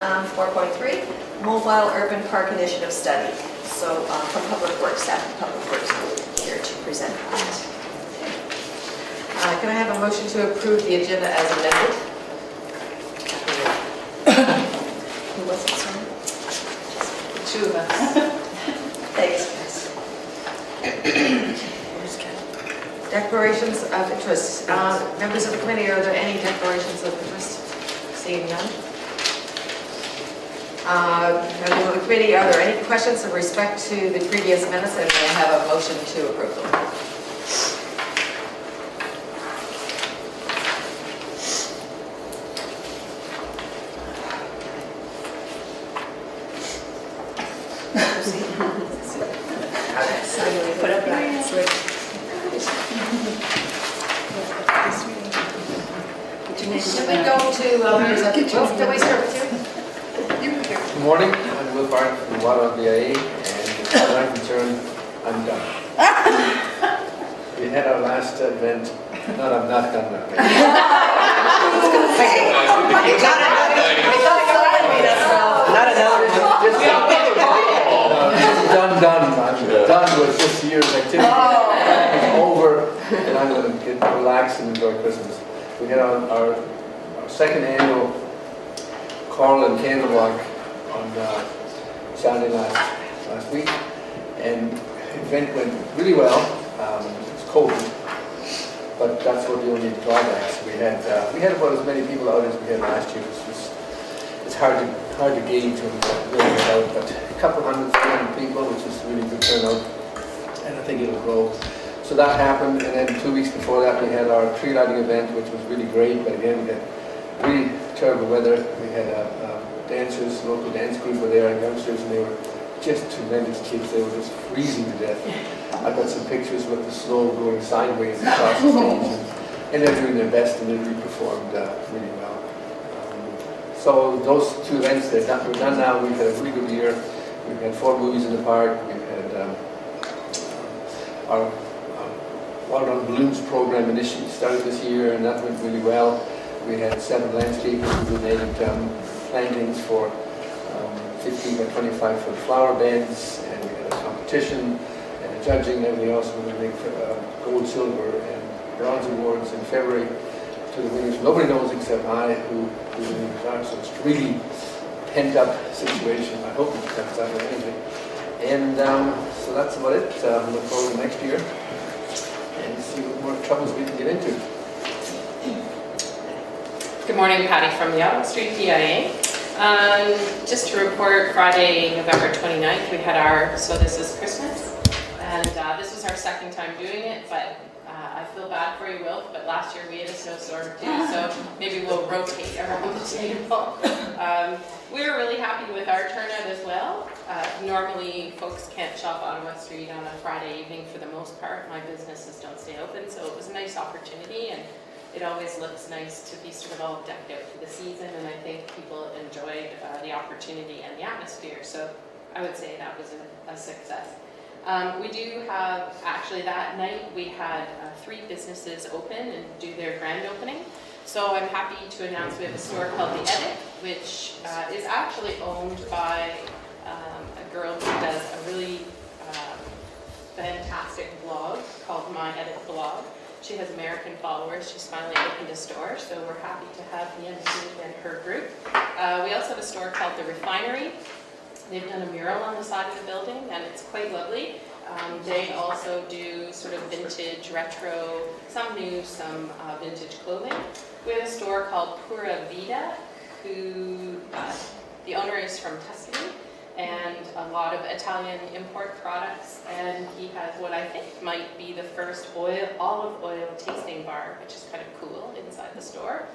4.3, Mobile Urban Park Initiative Study. So from Public Works, staff of Public Works is here to present that. Can I have a motion to approve the agenda as amended? Who was it, sorry? The two of us. Thanks, guys. Declarations of interest. Members of the committee, are there any declarations of interest? Seeing none. Members of the committee, are there any questions in respect to the previous minutes, and may I have a motion to approve them? Put up your hands. Did we go to, did we start with you? Good morning, I'm Will Barton from BIA, and as far as I'm concerned, I'm done. We had our last event, no, I'm not done now. Done. I'm done with this year's activity. It's over, and I'm going to get relaxed and enjoy Christmas. We had our second annual Coral and Candle Walk on Saturday last week, and the event went really well. It's cold, but that's what the only drawbacks. We had about as many people out as we had last year. It's hard to gauge when we get out, but a couple 300 people, which is really good turnout, and I think it'll grow. So that happened, and then 2 weeks before that we had our tree lighting event, which was really great, but again we had really terrible weather. We had dancers, local dance group were there, and youngsters, and they were just tremendous kids. They were just freezing to death. I've got some pictures with the snow going sideways across the stage, and they're doing their best, and they really performed really well. So those two events, we're done now. We've had a really good year. We've had 4 movies in the park. We've had our Water on Balloons program initially started this year, and that went really well. We had 7 landscapers who donated plantings for 15 by 25 foot flower beds, and we had a competition and a judging, and we also were going to make gold, silver, and bronze awards in February to the winners. Nobody knows except I who the winners are, so it's really a pent-up situation. I hope it comes out of anything. And so that's about it. We look forward to next year and see what more troubles we can get into. Good morning, Patty from the Auto Street BIA. Just to report, Friday, November 29th, we had so this is Christmas, and this was our second time doing it, but I feel bad for you, Will, but last year we had a snowstorm too, so maybe we'll rotate around the table. We were really happy with our turnout as well. Normally, folks can't shop on West Street on a Friday evening for the most part. My businesses don't stay open, so it was a nice opportunity, and it always looks nice to be sort of all decked out for the season, and I think people enjoyed the opportunity and the atmosphere, so I would say that was a success. We do have, actually that night, we had 3 businesses open and do their grand opening. So I'm happy to announce we have a store called The Edit, which is actually owned by a girl who does a really fantastic blog called My Edit Blog. She has American followers. She's finally opened a store, so we're happy to have the MC and her group. We also have a store called The Refinery. They've done a mural on the side of the building, and it's quite lovely. They also do sort of vintage, retro, some new, some vintage clothing. We have a store called Pura Vida, who the owner is from Tuscany, and a lot of Italian import products, and he has what I think might be the first olive oil tasting bar, which is kind of cool inside the store.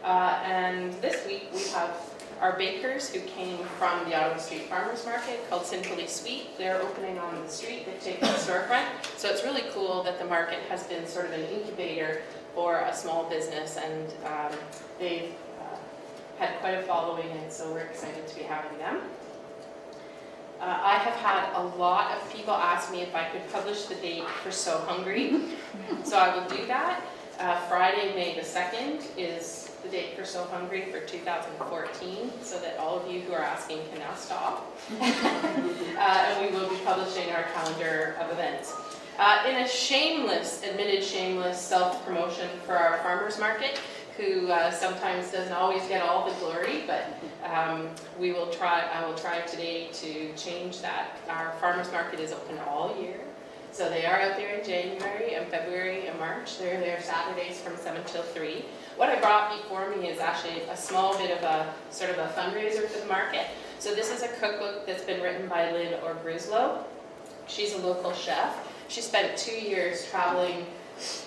And this week we have our bakers who came from the Ottawa Street Farmers Market called Sinfully Sweet. They're opening on the street. They've taken the storefront. So it's really cool that the market has been sort of an incubator for a small business, and they've had quite a following, and so we're excited to be having them. I have had a lot of people ask me if I could publish the date for So Hungry, so I will do that. Friday, May the 2nd is the date for So Hungry for 2014, so that all of you who are asking can now stop. And we will be publishing our calendar of events. In a admitted shameless self-promotion for our farmers market, who sometimes doesn't always get all the glory, but I will try today to change that. Our farmers market is open all year. So they are out there in January and February and March. They're there Saturdays from 7 till 3. What I brought before me is actually a small bit of a sort of a fundraiser for the market. So this is a cookbook that's been written by Lynn Orbruzlo. She's a local chef. She spent 2 years traveling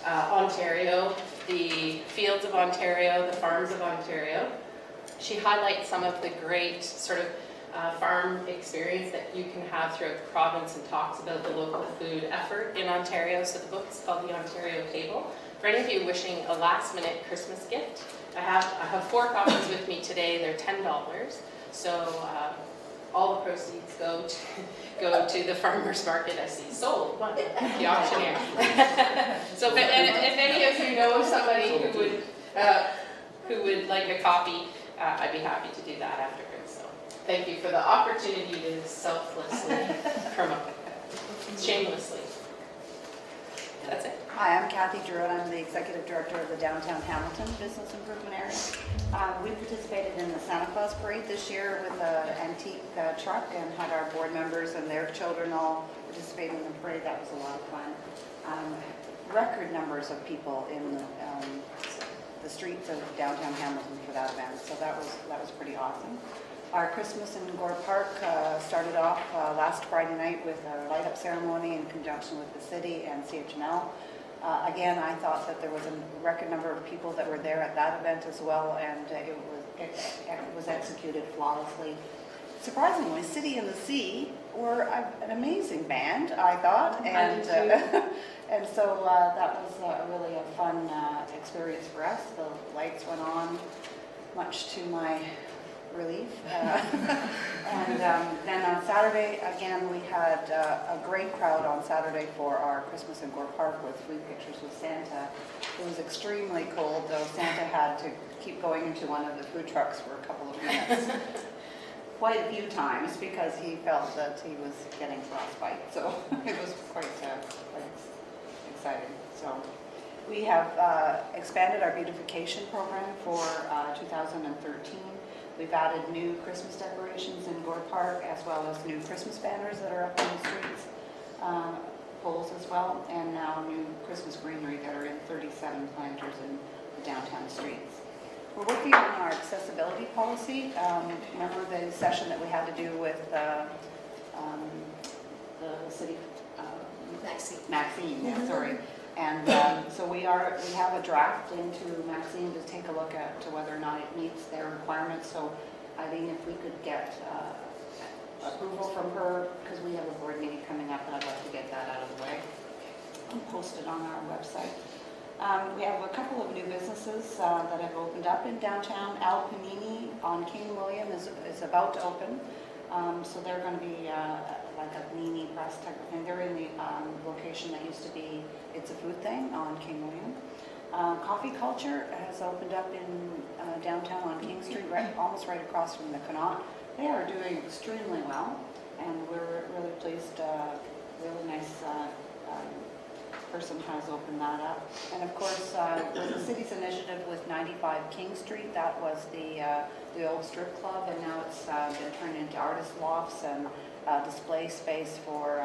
Ontario, the fields of Ontario, the farms of Ontario. She highlights some of the great sort of farm experience that you can have throughout the province and talks about the local food effort in Ontario. So the book is called The Ontario Table. For any of you wishing a last-minute Christmas gift, I have 4 copies with me today. They're $10. So all the proceeds go to the farmers market. I see sold one, the auctioneer. So if any of you know somebody who would like a copy, I'd be happy to do that afterwards. So thank you for the opportunity to selflessly promote, shamelessly. That's it. Hi, I'm Kathy Druitt. I'm the Executive Director of the Downtown Hamilton Business Improvement Area. We participated in the Santa Claus Parade this year with an antique truck and had our board members and their children all participating in the parade. That was a lot of fun. Record numbers of people in the streets of downtown Hamilton for that event, so that was pretty awesome. Our Christmas in Gore Park started off last Friday night with a light-up ceremony in conjunction with the city and CHML. Again, I thought that there was a record number of people that were there at that event as well, and it was executed flawlessly. Surprisingly, City and the Sea were an amazing band, I thought, and so that was really a fun experience for us. The lights went on, much to my relief. And then on Saturday, again, we had a great crowd on Saturday for our Christmas in Gore Park with food pictures with Santa. It was extremely cold, though Santa had to keep going into one of the food trucks for a couple of minutes. Quite a few times, because he felt that he was getting frostbite. So it was quite exciting. So we have expanded our beautification program for 2013. We've added new Christmas decorations in Gore Park, as well as new Christmas banners that are up in the streets, poles as well, and now new Christmas greenery that are in 37 planters in the downtown streets. We're working on our accessibility policy. Remember the session that we had to do with the city? Maxine, yeah, sorry. And so we have a draft into Maxine to take a look at to whether or not it meets their requirements. So I think if we could get approval from her, because we have a board meeting coming up, and I'd like to get that out of the way and post it on our website. We have a couple of new businesses that have opened up in downtown. Al Panini on King William is about to open. So they're going to be like a panini press type of thing. They're in the location that used to be It's a Food Thing on King William. Coffee Culture has opened up in downtown on King Street, almost right across from the Connaught. They are doing extremely well, and we're really pleased. Really nice person has opened that up. And of course, with the city's initiative with 95 King Street, that was the old strip club, and now it's been turned into artist lofts and display space for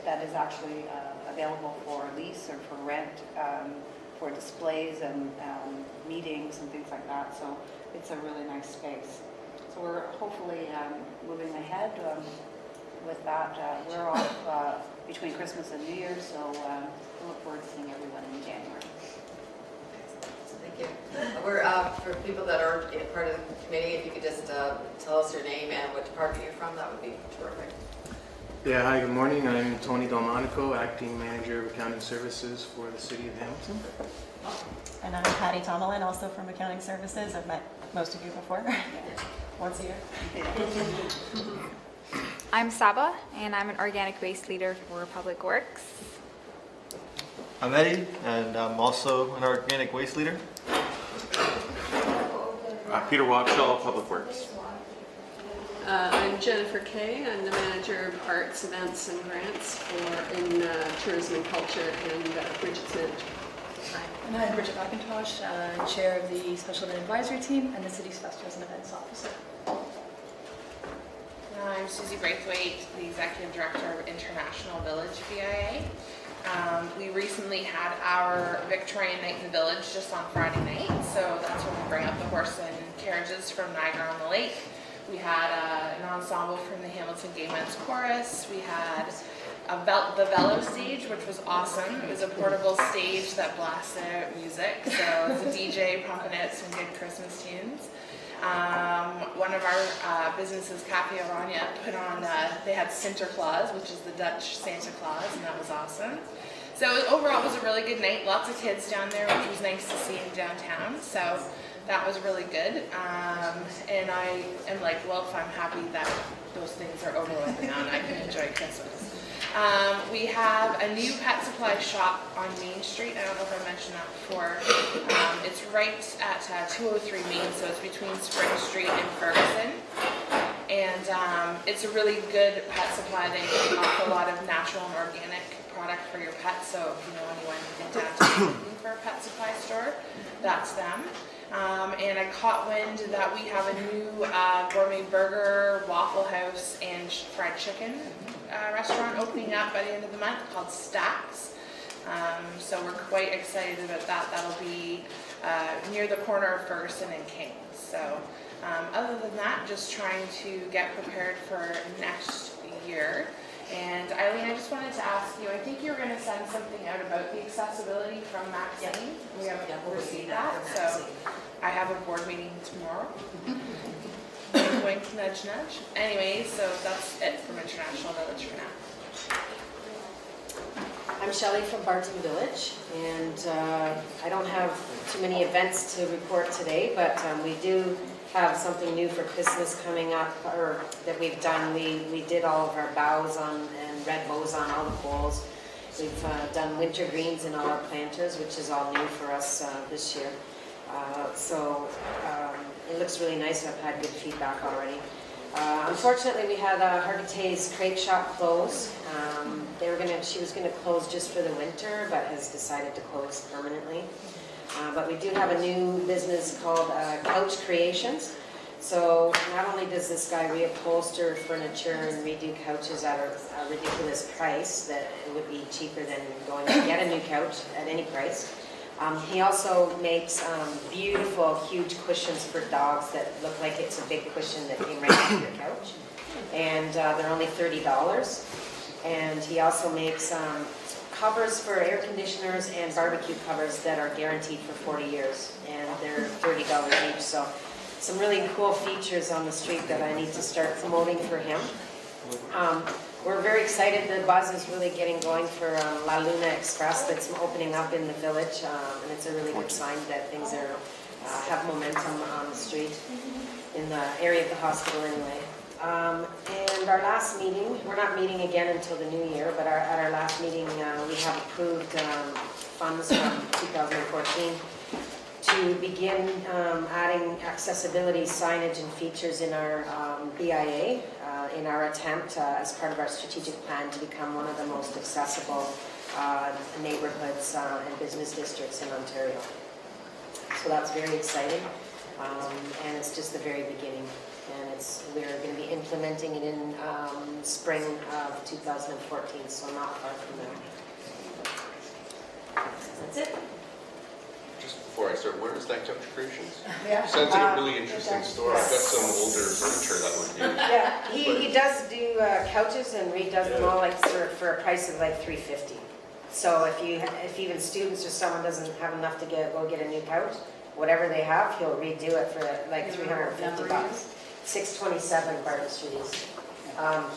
that is actually available for lease or for rent, for displays and meetings and things like that. So it's a really nice space. So we're hopefully moving ahead with that. We're off between Christmas and New Year's, so we look forward to seeing everyone in January. Thank you. We're, for people that are part of the committee, if you could just tell us your name and what department you're from, that would be terrific. Yeah, hi, good morning. I'm Tony Delmonico, Acting Manager of Accounting Services for the City of Hamilton. And I'm Patty Tomalin, also from Accounting Services. I've met most of you before, once a year. I'm Saba, and I'm an organic waste leader for Public Works. I'm Eddie, and I'm also an organic waste leader. Peter Wapshall, Public Works. I'm Jennifer Kay. I'm the manager of arts, events, and grants in tourism and culture, and Bridget's manager. Hi, and I'm Bridget McIntosh, chair of the Special Event Advisory Team and the city's festivals and events officer. I'm Susie Braithwaite, the Executive Director of International Village BIA. We recently had our Victorian Night in the Village just on Friday night, so that's when we bring up the horse and carriages from Niagara-on-the-Lake. We had an ensemble from the Hamilton Gay Men's Chorus. We had the Velo stage, which was awesome. It was a portable stage that blasted out music, so it was a DJ pumping out some good Christmas tunes. One of our businesses, Cafe Oranje, put on, they had Sinterklaas, which is the Dutch Santa Claus, and that was awesome. So overall, it was a really good night. Lots of kids down there, which was nice to see in downtown. So that was really good. And I am like, well, if I'm happy that those things are over with now and I can enjoy Christmas. We have a new pet supply shop on Main Street. I don't know if I mentioned that before. It's right at 203 Main, so it's between Spring Street and Ferguson. And it's a really good pet supply. They offer a lot of natural and organic product for your pets. So if you know anyone in downtown looking for a pet supply store, that's them. And I caught wind that we have a new gourmet burger, Waffle House, and fried chicken restaurant opening up by the end of the month called Stacks. So we're quite excited about that. That'll be near the corner of Ferguson and Kings. So other than that, just trying to get prepared for next year. And Eileen, I just wanted to ask you, I think you were going to send something out about the accessibility from Maxine. We haven't received that, so I have a board meeting tomorrow. Wink, wink, nudge, nudge. Anyway, so that's it from International Village for now. I'm Shelley from Barton Village, and I don't have too many events to report today, but we do have something new for Christmas coming up, or that we've done. We did all of our bows on and red bows on all the poles. We've done winter greens in all our planters, which is all new for us this year. So it looks really nice. I've had good feedback already. Unfortunately, we had Hargitay's Crepe Shop close. She was gonna close just for the winter, but has decided to close permanently. But we do have a new business called Couch Creations. So not only does this guy reupholster furniture and redo couches at a ridiculous price, that it would be cheaper than going to get a new couch at any price. He also makes beautiful, huge cushions for dogs that look like it's a big cushion that came right off your couch. And they're only $30. And he also makes covers for air conditioners and barbecue covers that are guaranteed for 40 years. And they're $30 each. So some really cool features on the street that I need to start promoting for him. We're very excited. The buzz is really getting going for La Luna Express that's opening up in the village, and it's a really good sign that things are have momentum on the street in the area of the hospital anyway. And our last meeting, we're not meeting again until the new year, but at our last meeting we have approved funds from 2014 to begin adding accessibility signage and features in our BIA in our attempt as part of our strategic plan to become one of the most accessible neighborhoods and business districts in Ontario. So that's very exciting, and it's just the very beginning. And we're going to be implementing it in spring of 2014, so not far from now. That's it. Just before I start, where is that Couch Creations? Yeah. Sounds like a really interesting store. I've got some older furniture that would be. Yeah, he does do couches and redoes them all like for a price of like $350. So if even students or someone doesn't have enough to go get a new couch, whatever they have, he'll redo it for like $350. 627 Barton Street.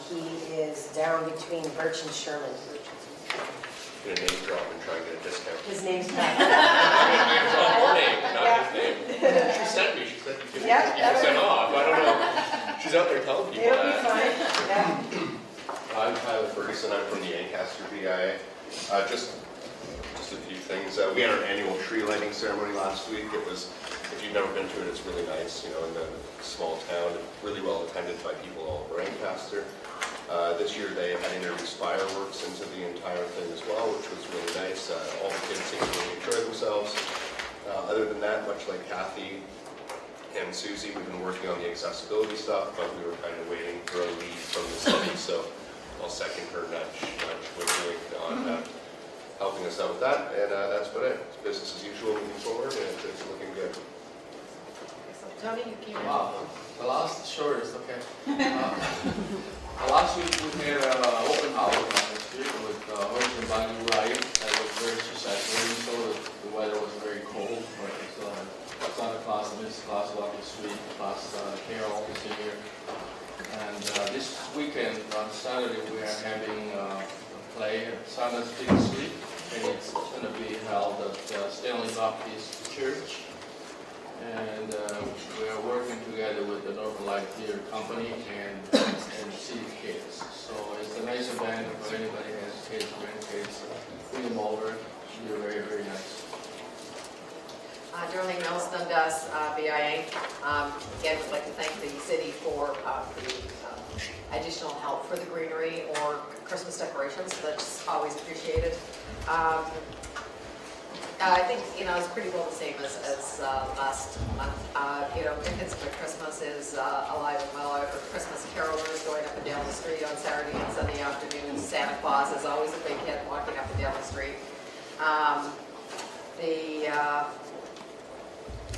He is down between Birch and Sherman. Get a name drop and try and get a discount. His name's not. Her name, not his name. She sent me. She said you could get 50% off. I don't know. She's out there telling people It'll that. be fine. Yeah. I'm Tyler Ferguson. I'm from the Ancaster BIA. Just a few things. We had our annual tree lighting ceremony last week. It was if you've never been to it, it's really nice, in the small town, really well attended by people all over Ancaster. This year they had introduced fireworks into the entire thing as well, which was really nice. All the kids seemed to really enjoy themselves. Other than that, much like Kathy and Susie, we've been working on the accessibility stuff, but we were kind of waiting for a lead from the city, so I'll second her nudge with on helping us out with that, and that's about it. It's business as usual moving forward, and it's looking good. So Tony, you came in. Wow, the last shortest, okay. Last week we made an open house on the street with Hurricane Bunny Ryan. That was very successful, even though the weather was very cold. But Santa Claus, Mrs. Claus walked the street, plus Carol is here. And this weekend, on Saturday, we are having a play at Santa's Big Sleep, and it's going to be held at Stanley Baptist Church. And we are working together with the Northern Light Theater Company and City Kids. So it's a nice event for anybody who has kids, grandkids, bring them over. It should be very, very nice. Darlene Millstone does BIA. Again, we'd like to thank the city for the additional help for the greenery or Christmas decorations. That's always appreciated. I think, it's pretty well the same as last month. Infants for Christmas is alive and well. I've heard Christmas carolers going up and down the street on Saturday and Sunday afternoons. Santa Claus is always a big kid walking up and down the street.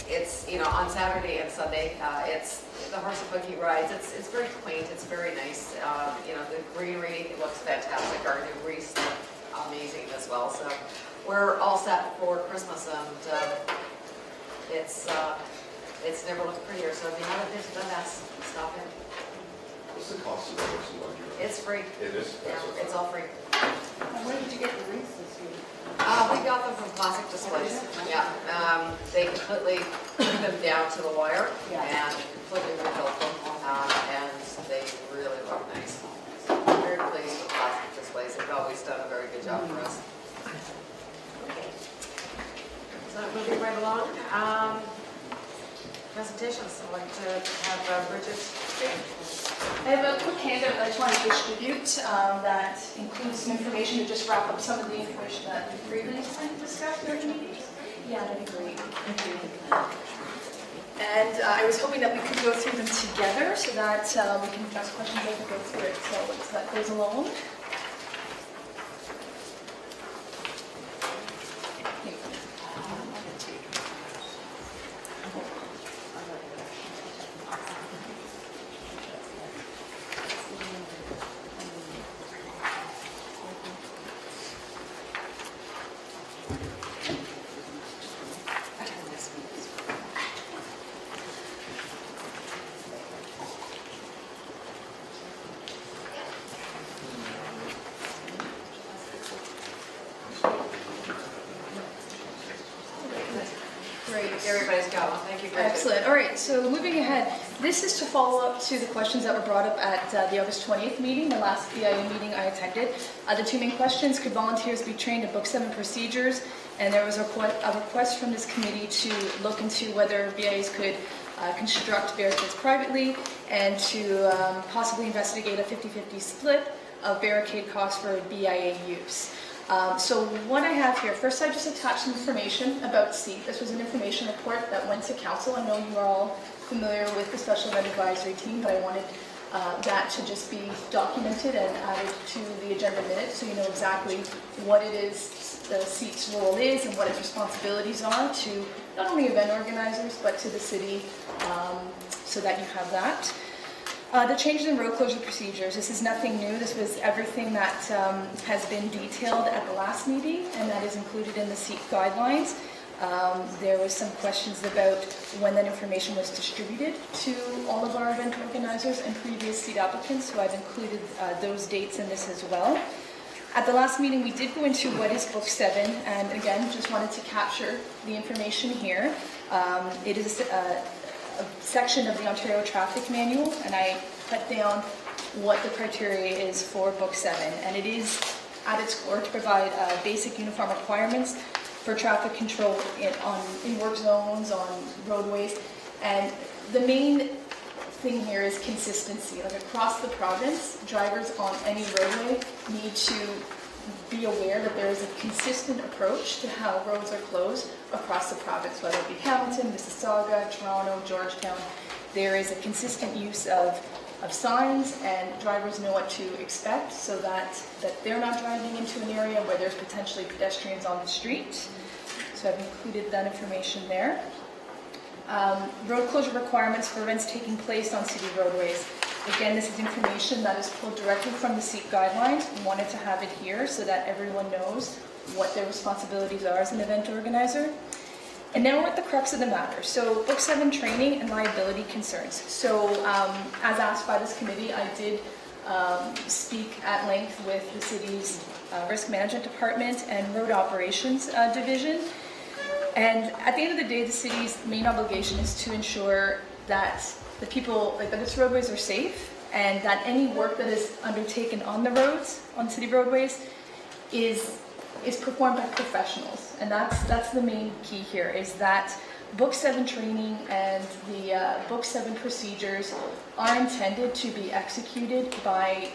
It's, on Saturday and Sunday, it's the horse and buggy rides. It's very quaint. It's very nice. The greenery looks fantastic. Our new wreaths look amazing as well. So we're all set for Christmas, and it's never looked prettier. So if you haven't visited us, stop in. What's the cost of the horse and buggy ride? It's free. It is? Yeah, it's all free. And where did you get the wreaths this year? We got them from plastic displays. Yeah, they completely took them down to the wire and completely rebuilt them, and they really look nice. So I'm very pleased with plastic displays. They've always done a very good job for us. Okay. So moving right along, presentations. I'd like to have Bridget speak. I have a quick handout that I just want to distribute that includes some information to just wrap up some of the information that we previously discussed during the meeting. Yeah, that'd be great. And I was hoping that we could go through them together so that we can address questions as we go through it. So let's let those alone. Great. Everybody's got one. Thank you, Bridget. Excellent. All right, so moving ahead, this is to follow up to the questions that were brought up at the August 20th meeting, the last BIA meeting I attended. The two main questions: could volunteers be trained in Book 7 procedures? And there was a request from this committee to look into whether BIAs could construct barricades privately and to possibly investigate a 50-50 split of barricade costs for BIA use. So what I have here, first I just attached some information about SEAT. This was an information report that went to council. I know you are all familiar with the Special Event Advisory Team, but I wanted that to just be documented and added to the agenda minutes so you know exactly what it is the SEAT's role is and what its responsibilities are to not only event organizers but to the city, so that you have that. The changes in road closure procedures, this is nothing new. This was everything that has been detailed at the last meeting, and that is included in the SEAT guidelines. There was some questions about when that information was distributed to all of our event organizers and previous SEAT applicants, so I've included those dates in this as well. At the last meeting, we did go into what is Book 7, and again, just wanted to capture the information here. It is a section of the Ontario Traffic Manual, and I put down what the criteria is for Book 7, and it is at its core to provide basic uniform requirements for traffic control in work zones, on roadways. And the main thing here is consistency. Like across the province, drivers on any roadway need to be aware that there is a consistent approach to how roads are closed across the province, whether it be Hamilton, Mississauga, Toronto, Georgetown. There is a consistent use of signs, and drivers know what to expect so that they're not driving into an area where there's potentially pedestrians on the street. So I've included that information there. Road closure requirements for events taking place on city roadways. Again, this is information that is pulled directly from the SEEK guidelines. We wanted to have it here so that everyone knows what their responsibilities are as an event organizer. And now we're at the crux of the matter. So Book 7 training and liability concerns. So as asked by this committee, I did speak at length with the city's risk management department and road operations division. And at the end of the day, the city's main obligation is to ensure that the people, that its roadways are safe, and that any work that is undertaken on the roads, on city roadways, is performed by professionals. And that's the main key here, is that Book 7 training and the Book 7 procedures are intended to be executed by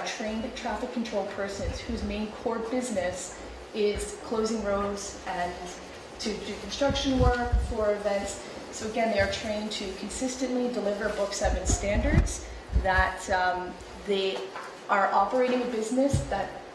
trained traffic control persons whose main core business is closing roads and to do construction work for events. So again, they are trained to consistently deliver Book 7 standards, that they are operating a business,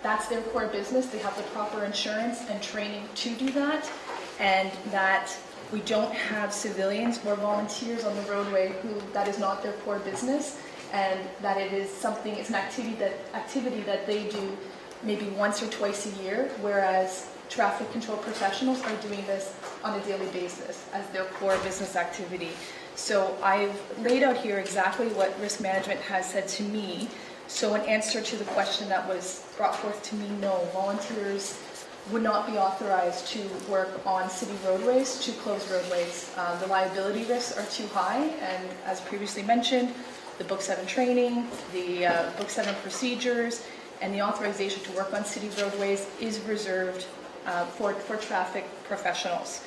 that's their core business. They have the proper insurance and training to do that, and that we don't have civilians or volunteers on the roadway who that is not their core business, and that it is something, it's an activity that they do maybe once or twice a year, whereas traffic control professionals are doing this on a daily basis as their core business activity. So I've laid out here exactly what risk management has said to me. So in answer to the question that was brought forth to me, no, volunteers would not be authorized to work on city roadways, to close roadways. The liability risks are too high, and as previously mentioned, the Book 7 training, the Book 7 procedures, and the authorization to work on city roadways is reserved for traffic professionals.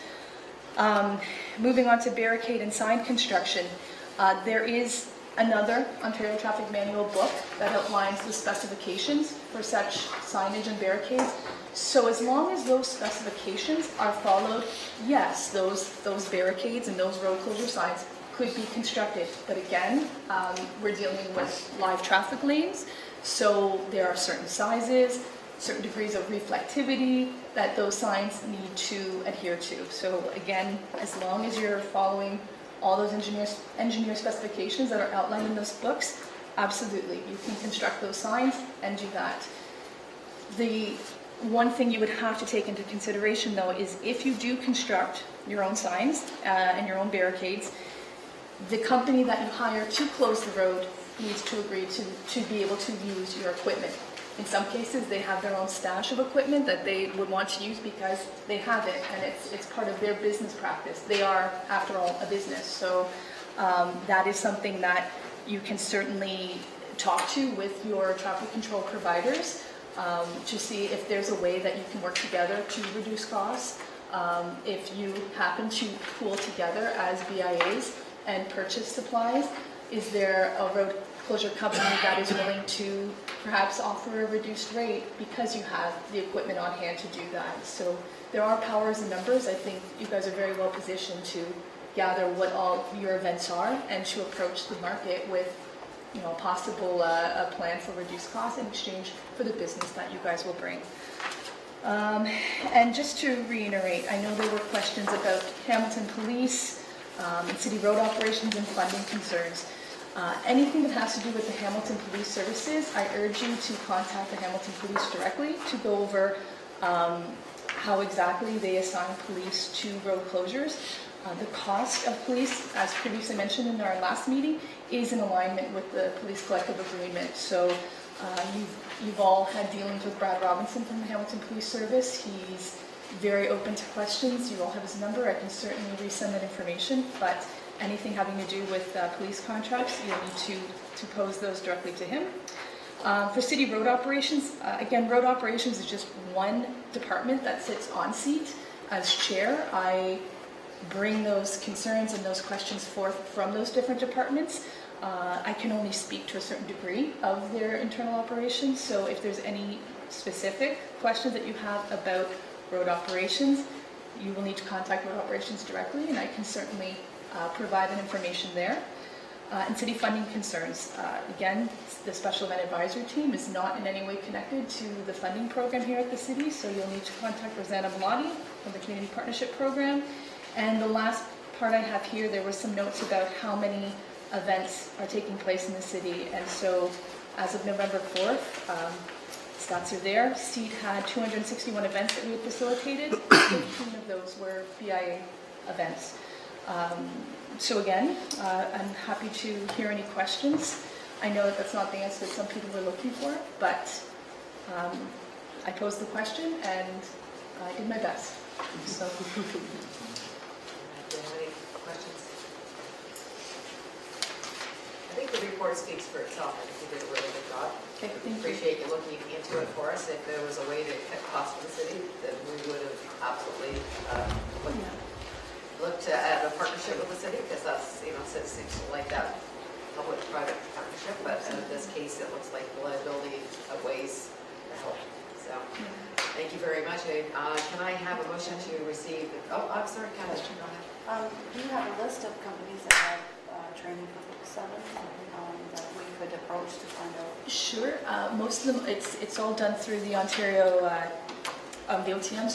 Moving on to barricade and sign construction, there is another Ontario Traffic Manual book that outlines the specifications for such signage and barricades. So as long as those specifications are followed, yes, those barricades and those road closure signs could be constructed. But again, we're dealing with live traffic lanes, so there are certain sizes, certain degrees of reflectivity that those signs need to adhere to. So again, as long as you're following all those engineer specifications that are outlined in those books, absolutely, you can construct those signs and do that. The one thing you would have to take into consideration, though, is if you do construct your own signs and your own barricades, the company that you hire to close the road needs to agree to be able to use your equipment. In some cases, they have their own stash of equipment that they would want to use because they have it, and it's part of their business practice. They are, after all, a business. So that is something that you can certainly talk to with your traffic control providers to see if there's a way that you can work together to reduce costs. If you happen to pool together as BIAs and purchase supplies, is there a road closure company that is willing to perhaps offer a reduced rate because you have the equipment on hand to do that? So there are powers in numbers. I think you guys are very well positioned to gather what all your events are and to approach the market with, you know, possible a plan for reduced costs in exchange for the business that you guys will bring. And just to reiterate, I know there were questions about Hamilton Police and city road operations and funding concerns. Anything that has to do with the Hamilton Police Services, I urge you to contact the Hamilton Police directly to go over how exactly they assign police to road closures. The cost of police, as previously mentioned in our last meeting, is in alignment with the police collective agreement. So you've all had dealings with Brad Robinson from the Hamilton Police Service. He's very open to questions. You all have his number. I can certainly resend that information, but anything having to do with police contracts, you'll need to pose those directly to him. For city road operations, again, road operations is just one department that sits on seat, as chair, I bring those concerns and those questions forth from those different departments. I can only speak to a certain degree of their internal operations, so if there's any specific questions that you have about road operations, you will need to contact road operations directly, and I can certainly provide that information there. And city funding concerns. Again, the Special Event Advisory Team is not in any way connected to the funding program here at the city, so you'll need to contact Rosanna Bellotti from the Community Partnership Program. And the last part I have here, there were some notes about how many events are taking place in the city. And so as of November 4th, stats are there. CEAT had 261 events that we had facilitated. 15 of those were BIA events. So again, I'm happy to hear any questions. I know that that's not the answer that some people were looking for, but I posed the question and I did my best. So. Do you have any questions? I think the report speaks for itself. I think you did a really good job. Okay, thank you. Appreciate you looking into it for us. If there was a way to cut costs for the city, then we would have absolutely looked at a partnership with the city, because that's, it seems like that public-private partnership, but in this case, it looks like the liability outweighs the help. So, thank you very much. Can I have a motion to receive, I'm sorry, Kathy, go ahead. Do you have a list of companies that have training for Book 7 that we could approach to find out? Sure. Most of them, it's all done through the Ontario, the OTM,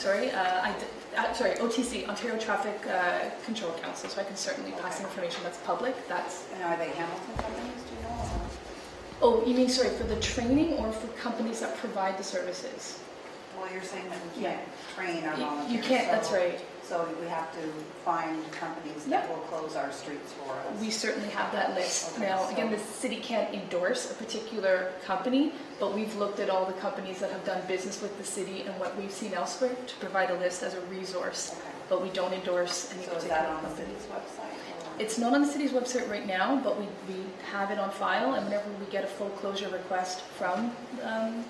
OTC, Ontario Traffic Control Council, so I can certainly pass information that's public. And are they Hamilton companies, do you know? Oh, you mean, sorry, for the training or for companies that provide the services? Well, you're saying that we can't train our volunteers. You can't, that's right. So we have to find companies that will close our streets for us. We certainly have that list. Okay, Now, so- again, the city can't endorse a particular company, but we've looked at all the companies that have done business with the city and what we've seen elsewhere to provide a list as a resource. Okay. But we don't endorse any So is particular that on the company. city's website? It's not on the city's website right now, but we have it on file, and whenever we get a full closure request from an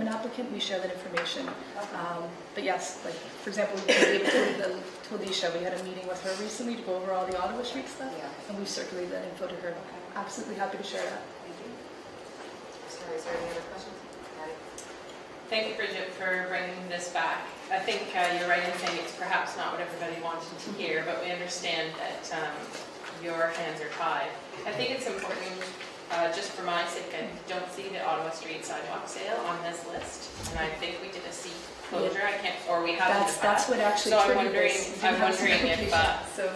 applicant, we share that information. But yes, like for example, we gave it to Alicia. We had a meeting with her recently to go over all the Ottawa Street stuff, and we circulated that info to her. Absolutely happy to share that. Thank you. Sorry, is there any other questions? Patty? Thank you, Bridget, for bringing this back. I think you're right in saying it's perhaps not what everybody wanted to hear, but we understand that your hands are tied. I think it's important, just for my sake, I don't see the Ottawa Street sidewalk sale on this list, and I think we did a seat closure. I can't, or we haven't. That's what actually So triggered this. I'm wondering So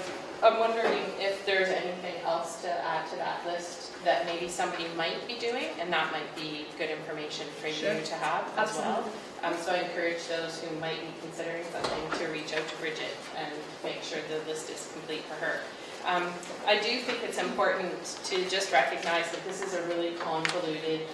if there's anything else to add to that list that maybe somebody might be doing, and that might be good information for Sure. you to have as well. Absolutely. So I encourage those who might be considering something to reach out to Bridget and make sure the list is complete for her. I do think it's important to just recognize that this is a really convoluted,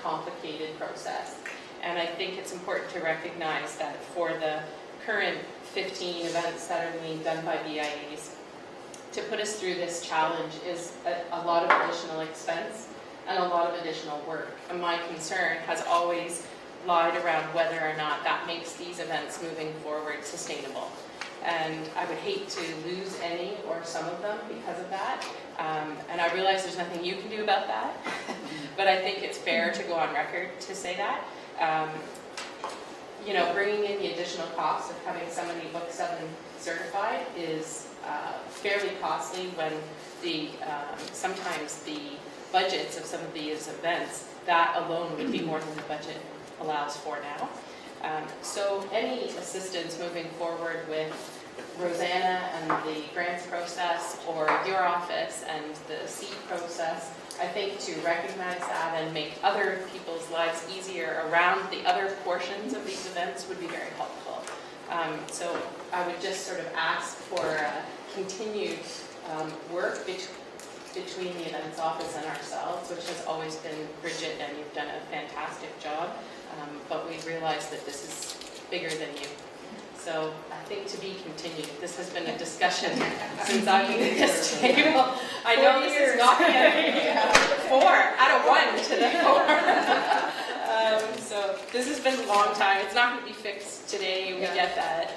complicated process. And I think it's important to recognize that for the current 15 events that are being done by BIAs, to put us through this challenge is a lot of additional expense and a lot of additional work. And my concern has always lied around whether or not that makes these events moving forward sustainable. And I would hate to lose any or some of them because of that. And I realize there's nothing you can do about that, but I think it's fair to go on record to say that. Bringing in the additional cost of having somebody Book 7 certified is fairly costly when sometimes the budgets of some of these events, that alone would be more than the budget allows for now. So any assistance moving forward with Rosanna and the grants process, or your office and the seed process, I think to recognize that and make other people's lives easier around the other portions of these events would be very helpful. So I would just sort of ask for continued work between the events office and ourselves, which has always been Bridget, and you've done a fantastic job. But we realize that this is bigger than you. So I think to be continued. This has been a discussion since I've been at this table. I know this is not yet 4 out of 1 to the 4. So this has been a long time. It's not going to be fixed today. We get that.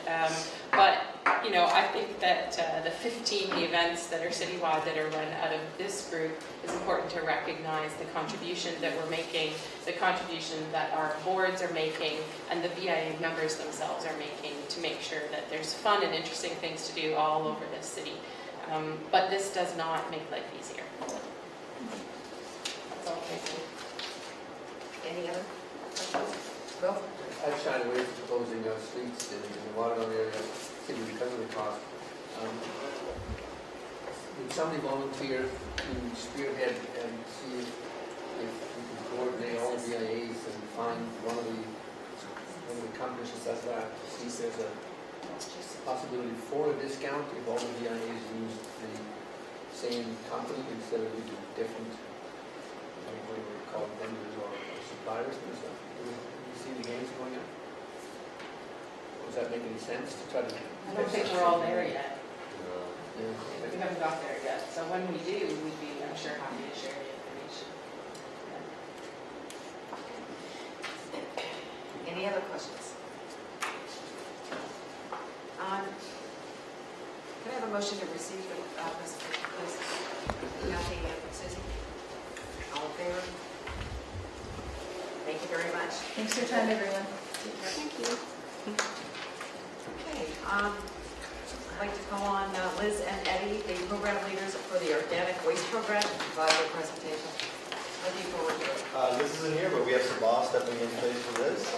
But, you know, I think that the 15 events that are citywide that are run out of this group is important to recognize the contribution that we're making, the contribution that our boards are making, and the BIA members themselves are making to make sure that there's fun and interesting things to do all over this city. But this does not make life easier. That's all. Thank you. Any other questions? Bill? I've shied away from closing streets in the Watertown area simply because of the cost. Would somebody volunteer to spearhead and see if we can coordinate all the BIAs and find one of the companies that does that, see if there's a possibility for a discount if all the BIAs use the same company instead of using different, what do we call it, vendors or suppliers and stuff? Do you see the games going on? Does that make any sense to try to? I don't think we're all there yet. Yeah. We haven't got there yet. So when we do, we'd be, I'm sure, happy to share the information. Any other questions? Can I have a motion to receive the presentation, please? Kathy and Susie? All in favor? Thank you very much. Thanks for your time, everyone. Thank you. Okay, I'd like to call on Liz and Eddie, the program leaders for the organic waste program, to provide their presentation. Looking forward to it. Liz isn't here, but we have some boss stepping in place for Liz.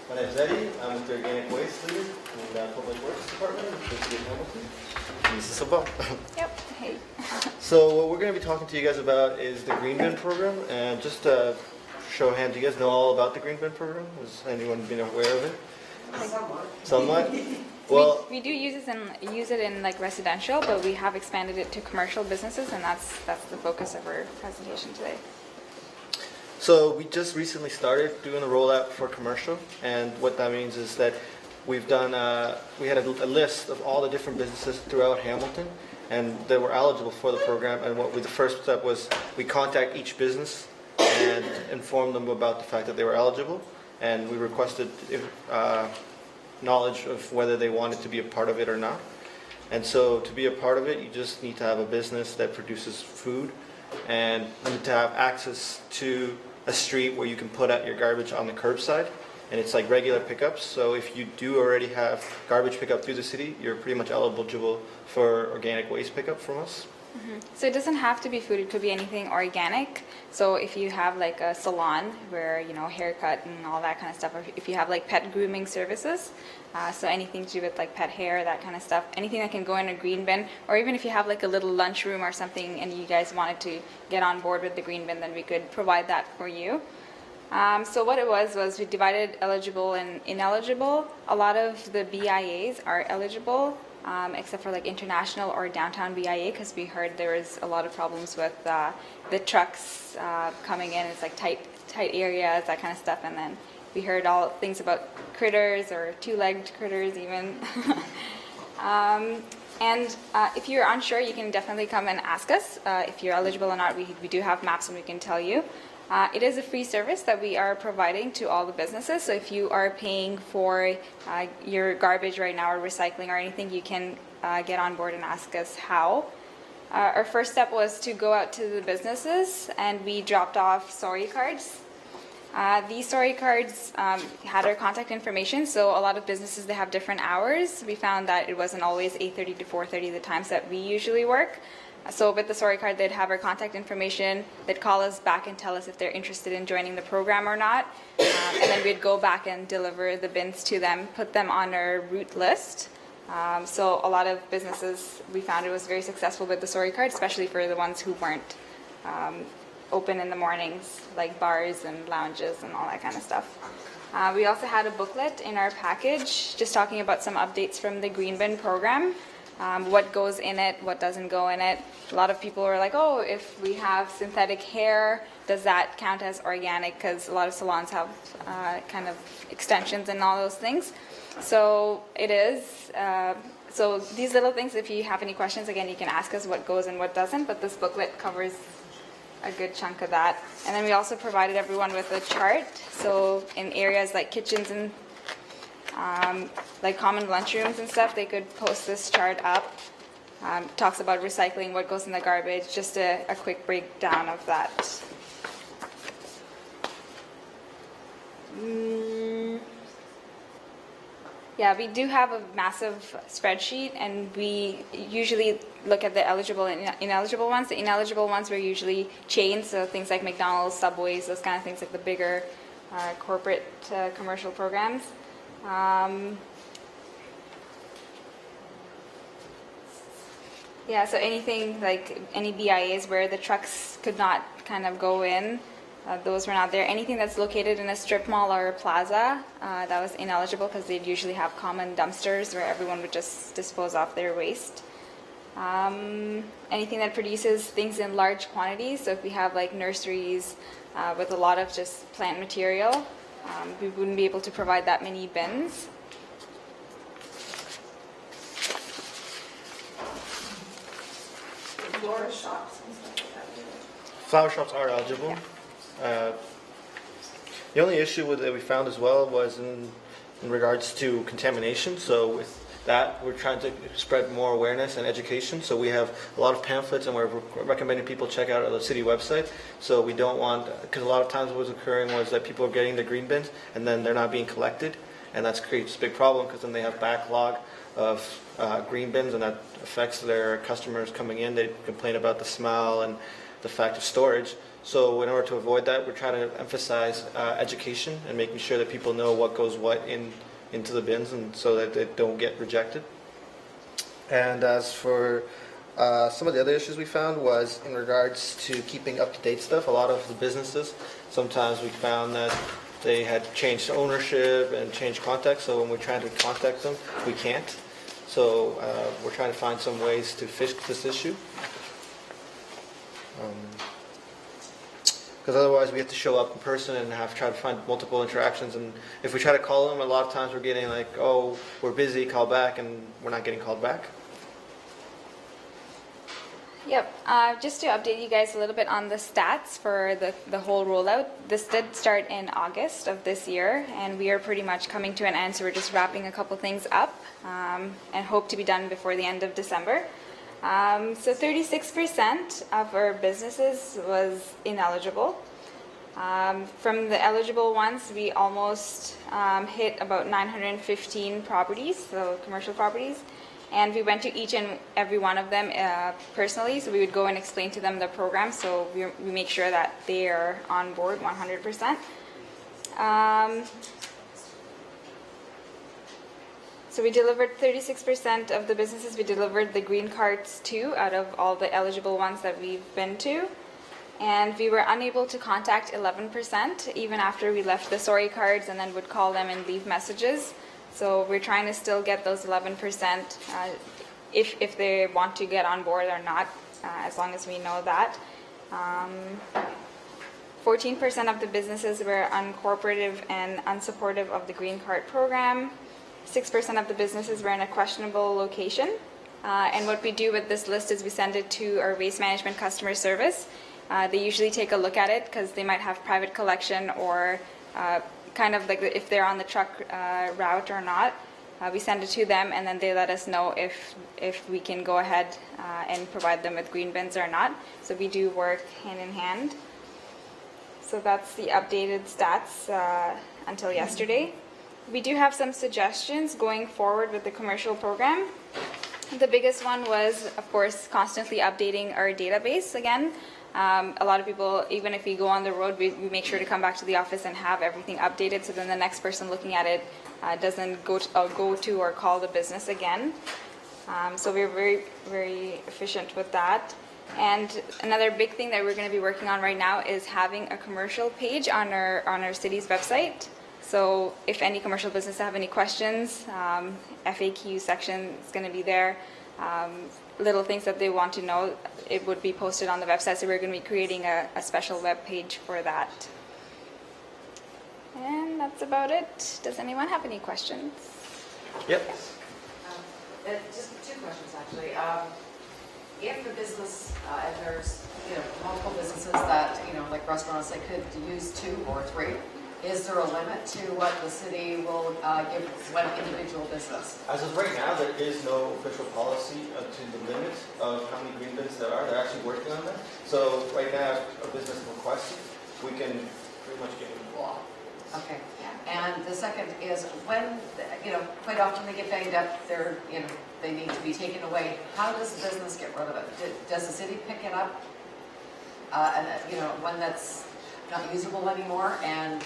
My name is Eddie. I'm with the Organic Waste Leader in the Public Works Department in the City of Hamilton. This is Sabah. Yep, hey. So what we're going to be talking to you guys about is the Green Bin Program. And just to show of hands, do you guys know all about the Green Bin Program? Has anyone been aware of it? Somewhat? Well, We do use it in like residential, but we have expanded it to commercial businesses, and that's the focus of our presentation today. so we just recently started doing the rollout for commercial, and what that means is that we've done, we had a list of all the different businesses throughout Hamilton, and they were eligible for the program, and the first step was we contact each business and inform them about the fact that they were eligible, and we requested knowledge of whether they wanted to be a part of it or not. And so to be a part of it, you just need to have a business that produces food, and you need to have access to a street where you can put out your garbage on the curbside, and it's like regular pickups. So if you do already have garbage pickup through the city, you're pretty much eligible for organic waste pickup from us. So it doesn't have to be food, it could be anything organic. So if you have like a salon where, you know, haircut and all that kind of stuff, or if you have like pet grooming services, so anything to do with like pet hair, that kind of stuff, anything that can go in a green bin, or even if you have like a little lunchroom or something and you guys wanted to get on board with the green bin, then we could provide that for you. So what it was we divided eligible and ineligible. A lot of the BIAs are eligible, except for like international or downtown BIA, because we heard there was a lot of problems with the trucks coming in. It's like tight areas, that kind of stuff. And then we heard all things about critters or two-legged critters even. And if you're unsure, you can definitely come and ask us if you're eligible or not. We do have maps and we can tell you. It is a free service that we are providing to all the businesses. So if you are paying for your garbage right now or recycling or anything, you can get on board and ask us how. Our first step was to go out to the businesses, and we dropped off sorry cards. These sorry cards had our contact information, so a lot of businesses, they have different hours. We found that it wasn't always 8:30 to 4:30, the times that we usually work. So with the sorry card, they'd have our contact information. They'd call us back and tell us if they're interested in joining the program or not. And then we'd go back and deliver the bins to them, put them on our route list. So a lot of businesses, we found it was very successful with the sorry card, especially for the ones who weren't open in the mornings, like bars and lounges and all that kind of stuff. We also had a booklet in our package just talking about some updates from the Green Bin program. What goes in it, what doesn't go in it. A lot of people were like, oh, if we have synthetic hair, does that count as organic? Because a lot of salons have kind of extensions and all those things. So it is. So these little things, if you have any questions, again, you can ask us what goes and what doesn't. But this booklet covers a good chunk of that. And then we also provided everyone with a chart. So in areas like kitchens and like common lunchrooms and stuff, they could post this chart up. Talks about recycling, what goes in the garbage, just a quick breakdown of that. Yeah, we do have a massive spreadsheet, and we usually look at the eligible and ineligible ones. The ineligible ones were usually chains, so things like McDonald's, Subways, those kind of things, like the bigger corporate commercial programs. Yeah, so anything like any BIAs where the trucks could not kind of go in, those were not there. Anything that's located in a strip mall or a plaza, that was ineligible because they'd usually have common dumpsters where everyone would just dispose off their waste. Anything that produces things in large quantities, so if we have like nurseries with a lot of just plant material, we wouldn't be able to provide that many bins. Floral shops and stuff like that. Flower shops are eligible. The only issue that we found as well was in regards to contamination. So with that, we're trying to spread more awareness and education. So we have a lot of pamphlets, and we're recommending people check out the city website. So we don't want, because a lot of times what was occurring was that people are getting the green bins and then they're not being collected, and that creates a big problem because then they have backlog of green bins, and that affects their customers coming in. They complain about the smell and the fact of storage. So in order to avoid that, we're trying to emphasize education and making sure that people know what goes into the bins, and so that they don't get rejected. And as for some of the other issues we found was in regards to keeping up-to-date stuff. A lot of the businesses, sometimes we found that they had changed ownership and changed contact, so when we're trying to contact them, we can't. So we're trying to find some ways to fix this issue. Because otherwise we have to show up in person and try to find multiple interactions. And if we try to call them, a lot of times we're getting like, oh, we're busy, call back, and we're not getting called back. Yep, just to update you guys a little bit on the stats for the whole rollout. This did start in August of this year, and we are pretty much coming to an end, so we're just wrapping a couple things up and hope to be done before the end of December. So 36% of our businesses was ineligible. From the eligible ones, we almost hit about 915 properties, so commercial properties. And we went to each and every one of them personally, so we would go and explain to them the program, so we make sure that they are on board 100%. So we delivered 36% of the businesses we delivered the green cards to out of all the eligible ones that we've been to. And we were unable to contact 11% even after we left the sorry cards and then would call them and leave messages. So we're trying to still get those 11% if they want to get on board or not, as long as we know that. 14% of the businesses were uncooperative and unsupportive of the green card program. 6% of the businesses were in a questionable location. And what we do with this list is we send it to our waste management customer service. They usually take a look at it because they might have private collection or kind of like if they're on the truck route or not. We send it to them, and then they let us know if we can go ahead and provide them with green bins or not. So we do work hand in hand. So that's the updated stats until yesterday. We do have some suggestions going forward with the commercial program. The biggest one was, of course, constantly updating our database again. A lot of people, even if we go on the road, we make sure to come back to the office and have everything updated, so then the next person looking at it doesn't go to or call the business again. So we're very, very efficient with that. And another big thing that we're going to be working on right now is having a commercial page on our city's website. So if any commercial business have any questions, FAQ section is going to be there. Little things that they want to know, it would be posted on the website. So we're going to be creating a special web page for that. And that's about it. Does anyone have any questions? Yep. Just two questions, actually. If the business, and there's multiple businesses businesses that, like restaurants that could use 2 or 3. Is there a limit to what the city will give one individual business? As of right now, there is no official policy to the limit of how many green bins there are. They're actually working on that. So right now, if a business requests it, we can pretty much give them a law. Okay. And the second is when, quite often they get banged up, they need to be taken away. How does the business get rid of it? Does the city pick it up? One that's not usable anymore, and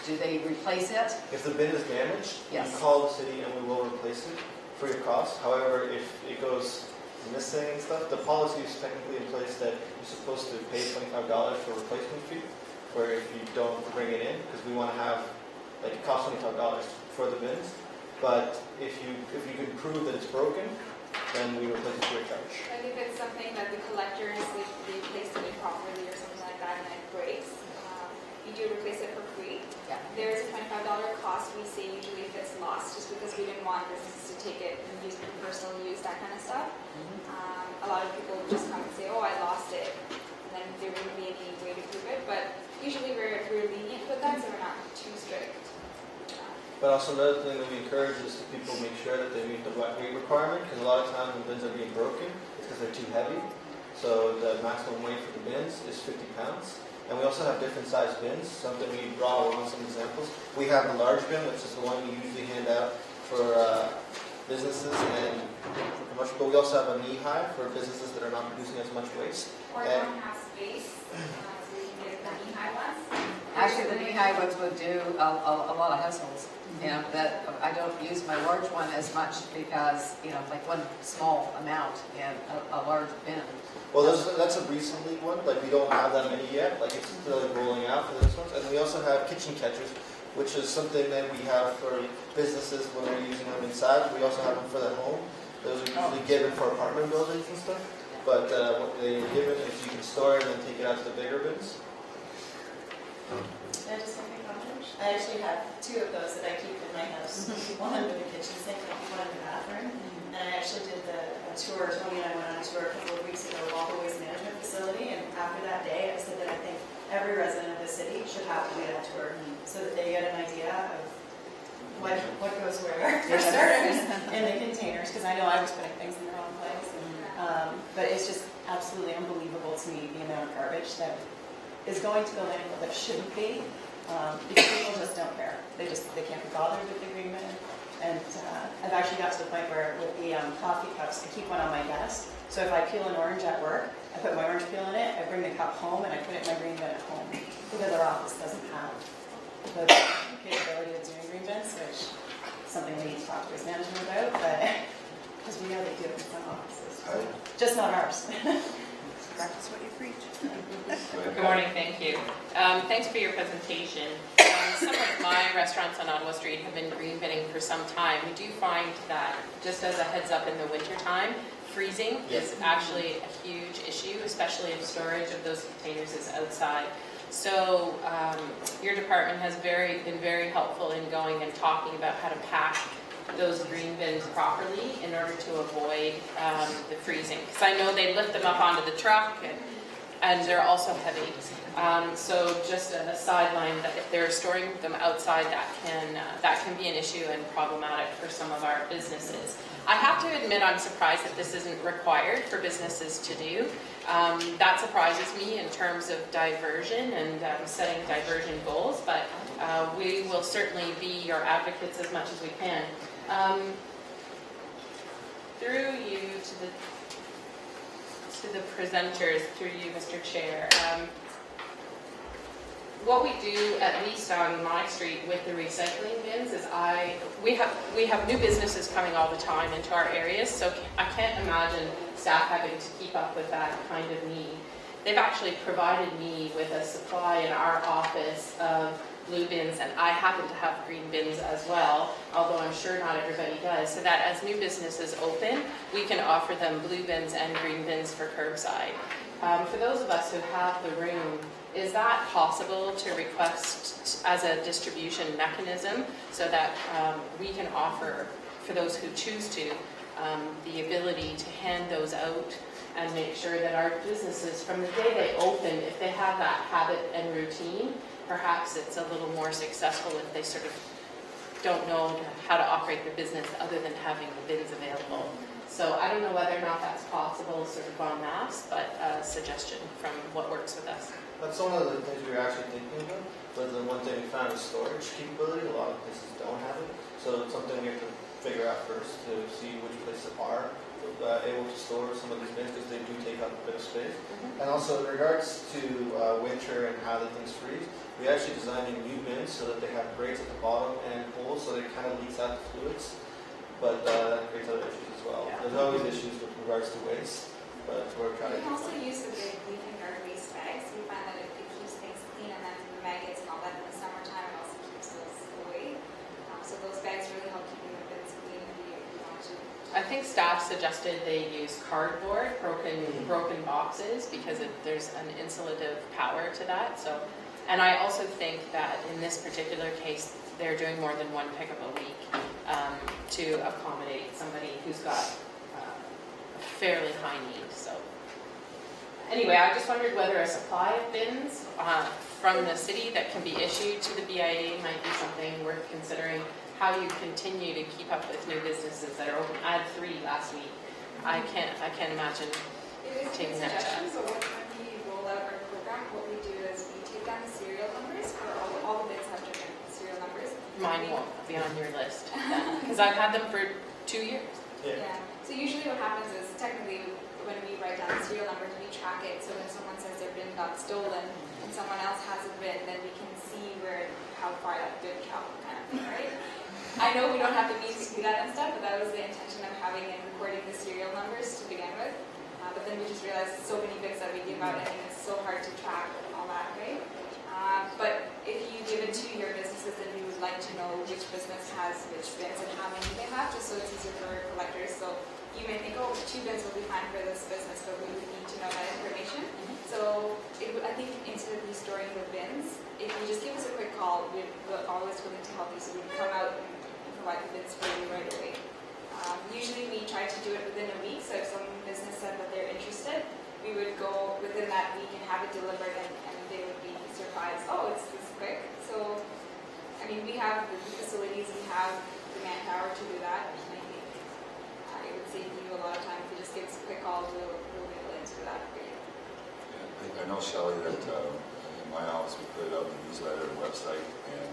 do they replace it? If the bin is damaged, Yes. we call the city and we will replace it free of cost. However, if it goes missing and stuff, the policy is technically in place that you're supposed to pay $25 for replacement fee, where if you don't bring it in, because we want to have, like, it costs $25 for the bins. But if you can prove that it's broken, then we replace it free of charge. Like if it's something that the collectors, if they placed it improperly or something like that and it breaks, you do replace it for free. Yeah. There is a $25 cost, we say usually if it's lost, just because we didn't want businesses to take it and use it for personal use, that kind of stuff. A lot of people just come and say, oh, I lost it, and then there wouldn't be any way to prove it, but usually we're lenient with that, so we're not too strict. But also another thing that we encourage is that people make sure that they meet the weight requirement, because a lot of times when bins are being broken, it's because they're too heavy. So the maximum weight for the bins is 50 pounds. And we also have different size bins, something we draw along some examples. We have the large bin, which is the one we usually hand out for businesses and for commercial, but we also have a knee-high for businesses that are not producing as much waste. Or don't have space, so we can get the knee-high ones. Actually, the knee-high ones would do a lot of households. That I don't use my large one as much because, like one small amount in a large bin. Well, that's a recently one. Like, we don't have that many yet. Like, it's still rolling out for those ones. And we also have kitchen catchers, which is something that we have for businesses when they're using them inside. We also have them for their home. Those are usually given for apartment buildings and stuff. But what they're given is you can store it and then take it out to the bigger bins. Can I just make a comment? I actually have 2 of those that I keep in my house. One under the kitchen sink and one in the bathroom. And I actually did a tour, Tony and I went on a tour a couple of weeks ago of all the waste management facility, and after that day I said that I think every resident of the city should have to do that tour so that they get an idea of what goes where for starters in the containers, because I know I was putting things in the wrong place. But it's just absolutely unbelievable to me the amount of garbage that is going to the landfill that shouldn't be, because people just don't care. They can't be bothered with the green bin. And I've actually got to the point where with the coffee cups, I keep one on my desk. So if I peel an orange at work, I put my orange peel in it, I bring the cup home, and I put it in my green bin at home. Because our office doesn't have the capability of doing green bins, which is something we need to talk to waste management about, but because we know they do it in some offices. Just not ours. Practice what you preach. Good morning, thank you. Thanks for your presentation. Some of my restaurants on Ottawa Street have been green binning for some time. We do find that, just as a heads up in the wintertime, freezing is actually a huge issue, especially if storage of those containers is outside. So your department has been very helpful in going and talking about how to pack those green bins properly in order to avoid the freezing. Because I know they lift them up onto the truck and they're also heavy. So just a sideline that if they're storing them outside, that can be an issue and problematic for some of our businesses. I have to admit I'm surprised that this isn't required for businesses to do. That surprises me in terms of diversion and setting diversion goals, but we will certainly be your advocates as much as we can. Through you to the presenters, through you, Mr. Chair, what we do, at least on my street with the recycling bins, is we have new businesses coming all the time into our areas, so I can't imagine staff having to keep up with that kind of need. They've actually provided me with a supply in our office of blue bins, and I happen to have green bins as well, although I'm sure not everybody does, so that as new businesses open, we can offer them blue bins and green bins for curbside. For those of us who have the room, is that possible to request as a distribution mechanism so that we can offer, for those who choose to, the ability to hand those out and make sure that our businesses, from the day they open, if they have that habit and routine, perhaps it's a little more successful if they sort of don't know how to operate their business other than having the bins available. So I don't know whether or not that's possible sort of en masse, but a suggestion from what works with us. That's one of the things we were actually thinking about, but the one thing we found is storage capability. A lot of places don't have it, so it's something we have to figure out first to see which places are able to store some of these bins, because they do take up a bit of space. And also in regards to winter and how the things freeze, we actually designing new bins so that they have grates at the bottom and holes, so they kind of leaks out the fluids, but that creates other issues as well. Yeah. There's always issues with regards to waste, but we're trying to We can also do use the big leafing guard waste bags. We find that it keeps things clean, and then the maggots and all that in the summertime, it also keeps those away. So those bags really help keeping the bins clean if you want to. I think staff suggested they use cardboard, broken boxes, because there's an insulative power to that. So, and I also think that in this particular case, they're doing more than one pickup a week to accommodate somebody who's got a fairly high need. So, anyway, I just wondered whether a supply of bins from the city that can be issued to the BIA might be something worth considering. How you continue to keep up with new businesses that are open. I had 3 last week. I can't imagine It is a taking good that suggestion, chance. but when we roll out our program, what we do is we take down the serial numbers for all the bins have different serial numbers. Mine won't be on your list because I've had them for 2 years. Yeah. So usually what happens is technically when we write down the serial numbers, we track it. So when someone says their bin got stolen and someone else has a bin, then we can see how far that bin traveled, kind of thing, right? I know we don't have the means to do that and stuff, but that was the intention of having and recording the serial numbers to begin with. But then we just realized so many bins that we give out, and it's so hard to track all that, right? But if you give it to your businesses, then we would like to know which business has which bins and how many they have, just so it's easier for collectors. So you may think, oh, 2 bins will be fine for this business, but we would need to know that information. So I think instead of restoring the bins, if you just give us a quick call, we're always willing to help you. So we can come out and provide the bins for you right away. Usually we try to do it within a week, so if some business said that they're interested, we would go within that week and have it delivered, and they would be surprised, oh, it's this quick. So, I mean, we have the facilities, we have the manpower to do that, and I think it would save you a lot of time if you just give us a quick call, we'll be able to do that for you. I know, Shelley, that in my office we put it out in the newsletter and website, and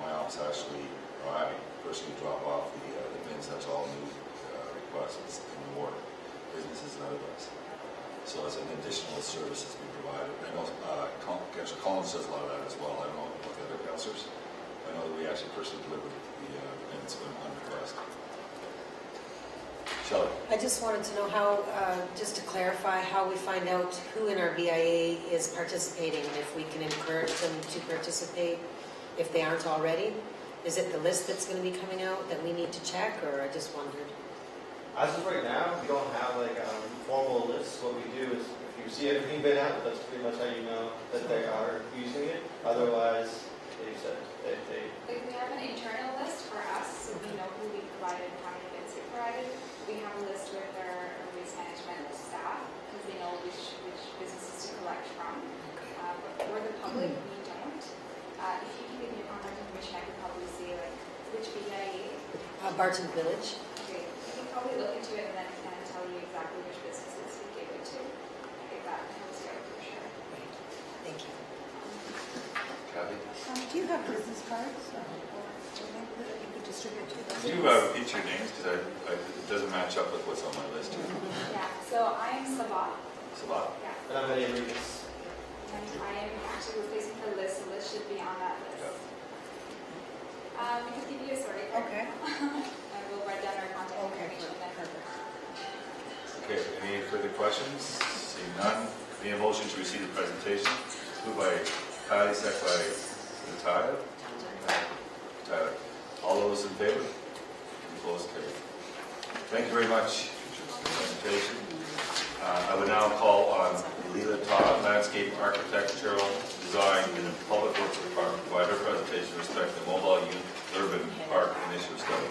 my office actually, I personally drop off the bins. That's all new requests in the ward, businesses and otherwise. So it's an additional service that's being provided. I know Councillor Collins does a lot of that as well. I don't know about the other councillors. I know that we actually personally deliver the bins on request. Shelley? I just wanted to know how, just to clarify, how we find out who in our BIA is participating, and if we can encourage them to participate if they aren't already. Is it the list that's going to be coming out that we need to check, or I just wondered? As of right now, we don't have like formal lists. What we do is if you see everything been out, that's pretty much how you know that they are using it. Otherwise, they said that they... Like we have an internal list for us, so we know who we provided and how many bins we provided. We have a list with our waste management staff, because they know which businesses to collect from. But for the public, we don't. If you can give me your contact information, I could probably say like which BIA. Barton Village. Okay, I can probably look into it and then kind of tell you exactly which businesses we gave it to. If that helps you out for sure. Thank you. Kathy? Do you have business cards or anything that you could distribute to them? Can you repeat your names, because it doesn't match up with what's on my list here. Yeah, so I'm Sabat. Sabat? Yeah. And I'm Eddie Enriquez. And I am actually replacing her list, so Liz should be on that list. We could give you a story card. Okay. And we'll write down our contact information. Okay, any further questions? Seeing none, any motion to receive the presentation? Moved by Patty, second by Tyler. Tyler. All those in favor? Opposed, carried. Thank you very much for the presentation. I would now call on Leela Todd, landscape architectural design in the Public Works Department, to provide her presentation with respect to the mobile urban park initiative study.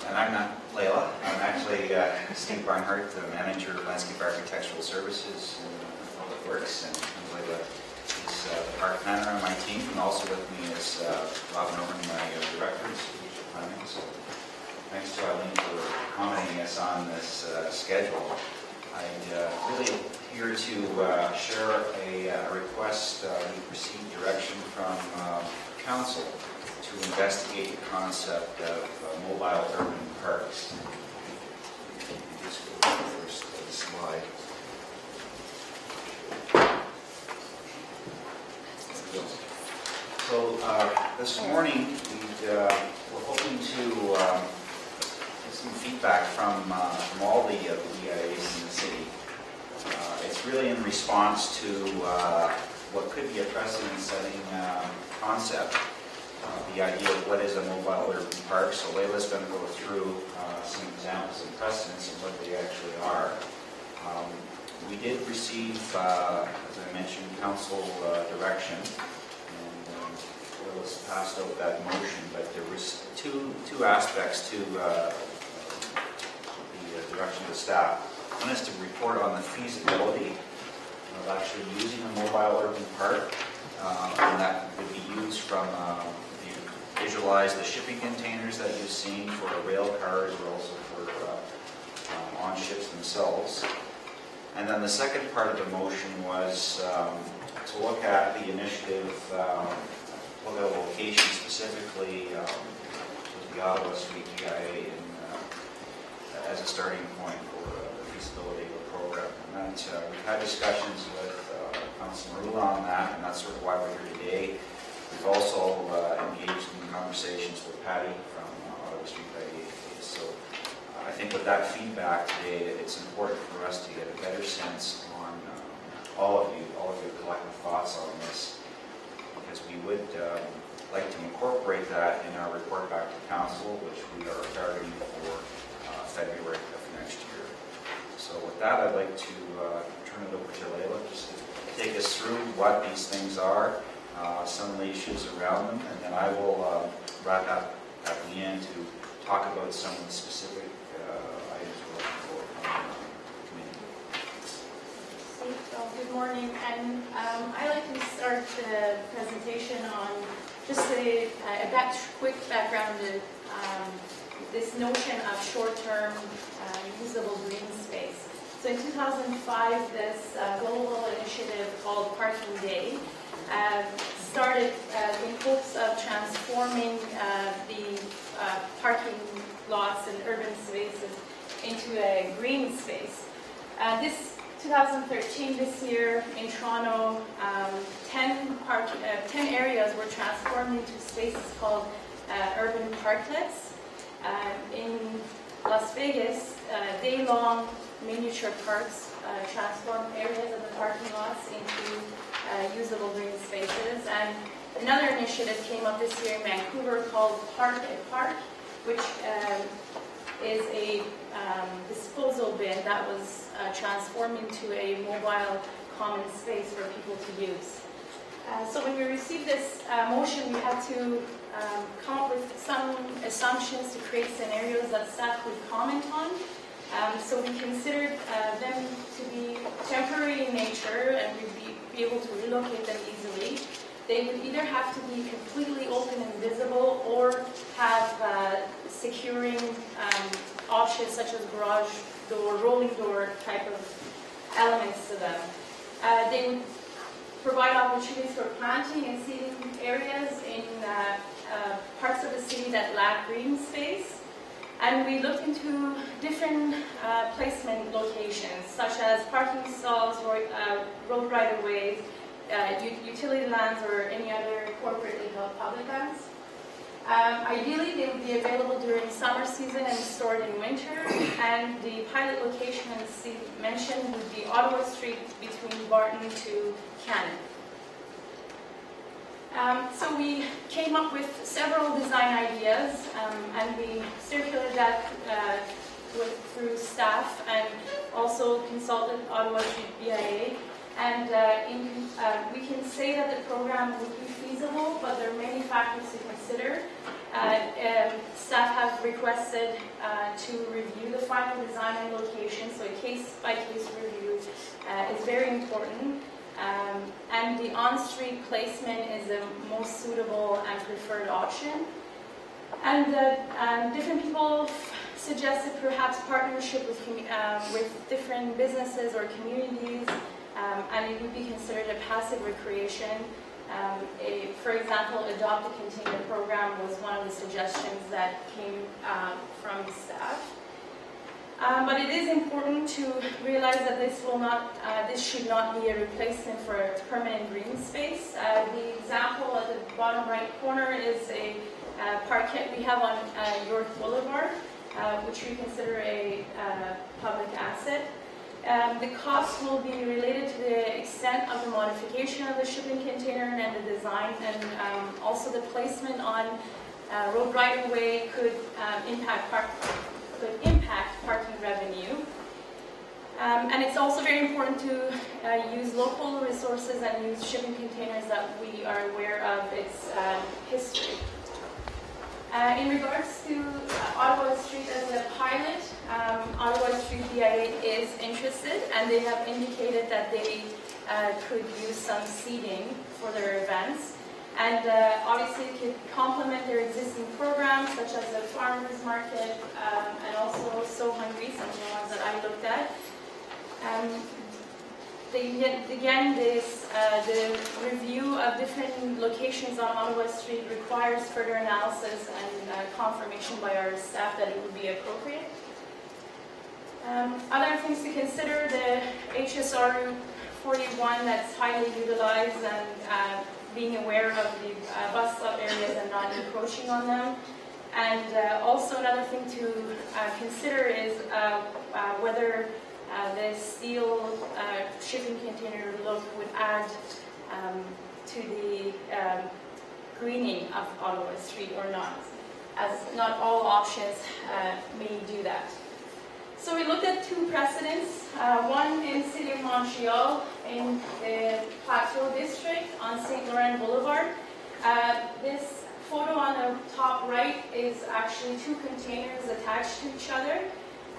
And I'm not Layla. I'm actually actually Steve Barnhart, the manager of landscape architectural services and public works, and is the park planner on my team, and also with me is Rob Norman, my director of strategic planning. So thanks to Eileen for accommodating us on this schedule. I'm really here to share a request. We received direction from council to investigate the concept of mobile urban parks. Just go to the first slide. So this morning we're hoping to get some feedback from all the BIAs in the city. It's really in response to what could be a precedent-setting concept. The idea of what is a mobile urban park. So Layla's going to go through some examples and precedents of what they actually are. We did receive, as I mentioned, council direction, and Layla's passed out that motion, but there was two aspects to the direction of the staff. One is to report on the feasibility of actually using a mobile urban park, and that would be used from visualize the shipping containers that you've seen for rail cars, but also for on ships themselves. And then the second part of the motion was to look at the initiative, look at a location specifically with the Ottawa Street BIA as a starting point for the feasibility of the program. And that, we've had discussions with Councilor Marula on that, and that's sort of why we're here today. We've also engaged in conversations with Patty from Ottawa Street BIA. So I think with that feedback today, it's important for us to get a better sense on all of your collective thoughts on this, because we would like to incorporate that in our report back to council, which we are targeting for February of next year. So with that, I'd like to turn it over to Layla just to take us through what these things are, some of the issues around them, and then I will wrap up at the end to talk about some of the specific items we're looking for from the committee. So, good morning, and I'd like to start the presentation on just a quick background of this notion of short-term usable green space. So in 2005, this global initiative called Parking Day started in hopes of transforming the parking lots and urban spaces into a green space. This 2013, this year in Toronto, 10 areas were transformed into spaces called urban parklets. In Las Vegas, day-long miniature parks transform areas of the parking lots into usable green spaces. And another initiative came up this year in Vancouver called Park at Park, which is a disposal bin that was transformed into a mobile common space for people to use. So when we received this motion, we had to come up with some assumptions to create scenarios that staff would comment on. So we considered them to be temporary in nature, and we'd be able to relocate them easily. They would either have to be completely open and visible, or have securing options such as garage door, rolling door type of elements to them. They would provide opportunities for planting and seeding areas in parts of the city that lack green space. And we looked into different placement locations, such as parking stalls, road right-of-ways, utility lands, or any other corporately held public lands. Ideally, they would be available during summer season and stored in winter. And the pilot location, as Steve mentioned, would be Ottawa Street between Barton to Cannon. So we came up with several design ideas, and we circulated that through staff, and also consulted Ottawa Street BIA. And we can say that the program would be feasible, but there are many factors to consider. Staff have requested to review the final design and location, so a case-by-case review is very important. And the on-street placement is the most suitable and preferred option. And different people suggested perhaps partnership with different businesses or communities, and it would be considered a passive recreation. For example, adopt a container program was one of the suggestions that came from staff. But it is important to realize that this should not be a replacement for a permanent green space. The example at the bottom right corner is a parquet we have on York Boulevard, which we consider a public asset. The cost will be related to the extent of the modification of the shipping container and the design, and also the placement on road right-of-way could impact parking revenue. And it's also very important to use local resources and use shipping containers that we are aware of its history. In regards to Ottawa Street as a pilot, Ottawa Street BIA is interested, and they have indicated that they could use some seating for their events. And obviously it could complement their existing programs, such as the farmers market, and also So Hungry, some of the ones that I looked at. Again, the review of different locations on Ottawa Street requires further analysis and confirmation by our staff that it would be appropriate. Other things to consider, the HSR 41 that's highly utilized, and being aware of the bus stop areas and not encroaching on them. And also another thing to consider is whether the steel shipping container look would add to the greening of Ottawa Street or not, as not all options may do that. So we looked at two precedents, one in the City of Montreal in the Plateau District on St. Laurent Boulevard. This photo on the top right is actually two containers attached to each other.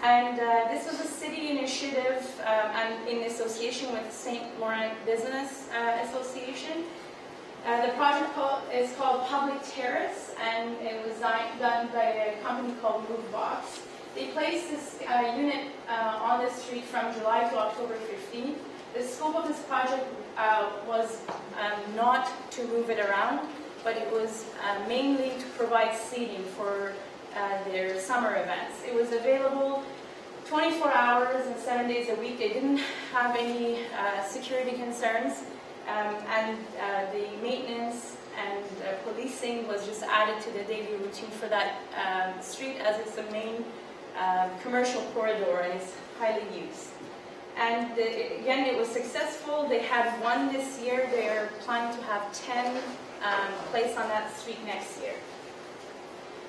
And this was a city initiative and in association with St. Laurent Business Association. The project is called Public Terrace, and it was done by a company called Movebox. They placed this unit on the street from July to October 15. The scope of this project was not to move it around, but it was mainly to provide seating for their summer events. It was available 24 hours and 7 days a week. They didn't have any security concerns, and the maintenance and policing was just added to the daily routine for that street, as it's the main commercial corridor and is highly used. And again, it was successful. They had one this year. They're planning to have 10 placed on that street next year.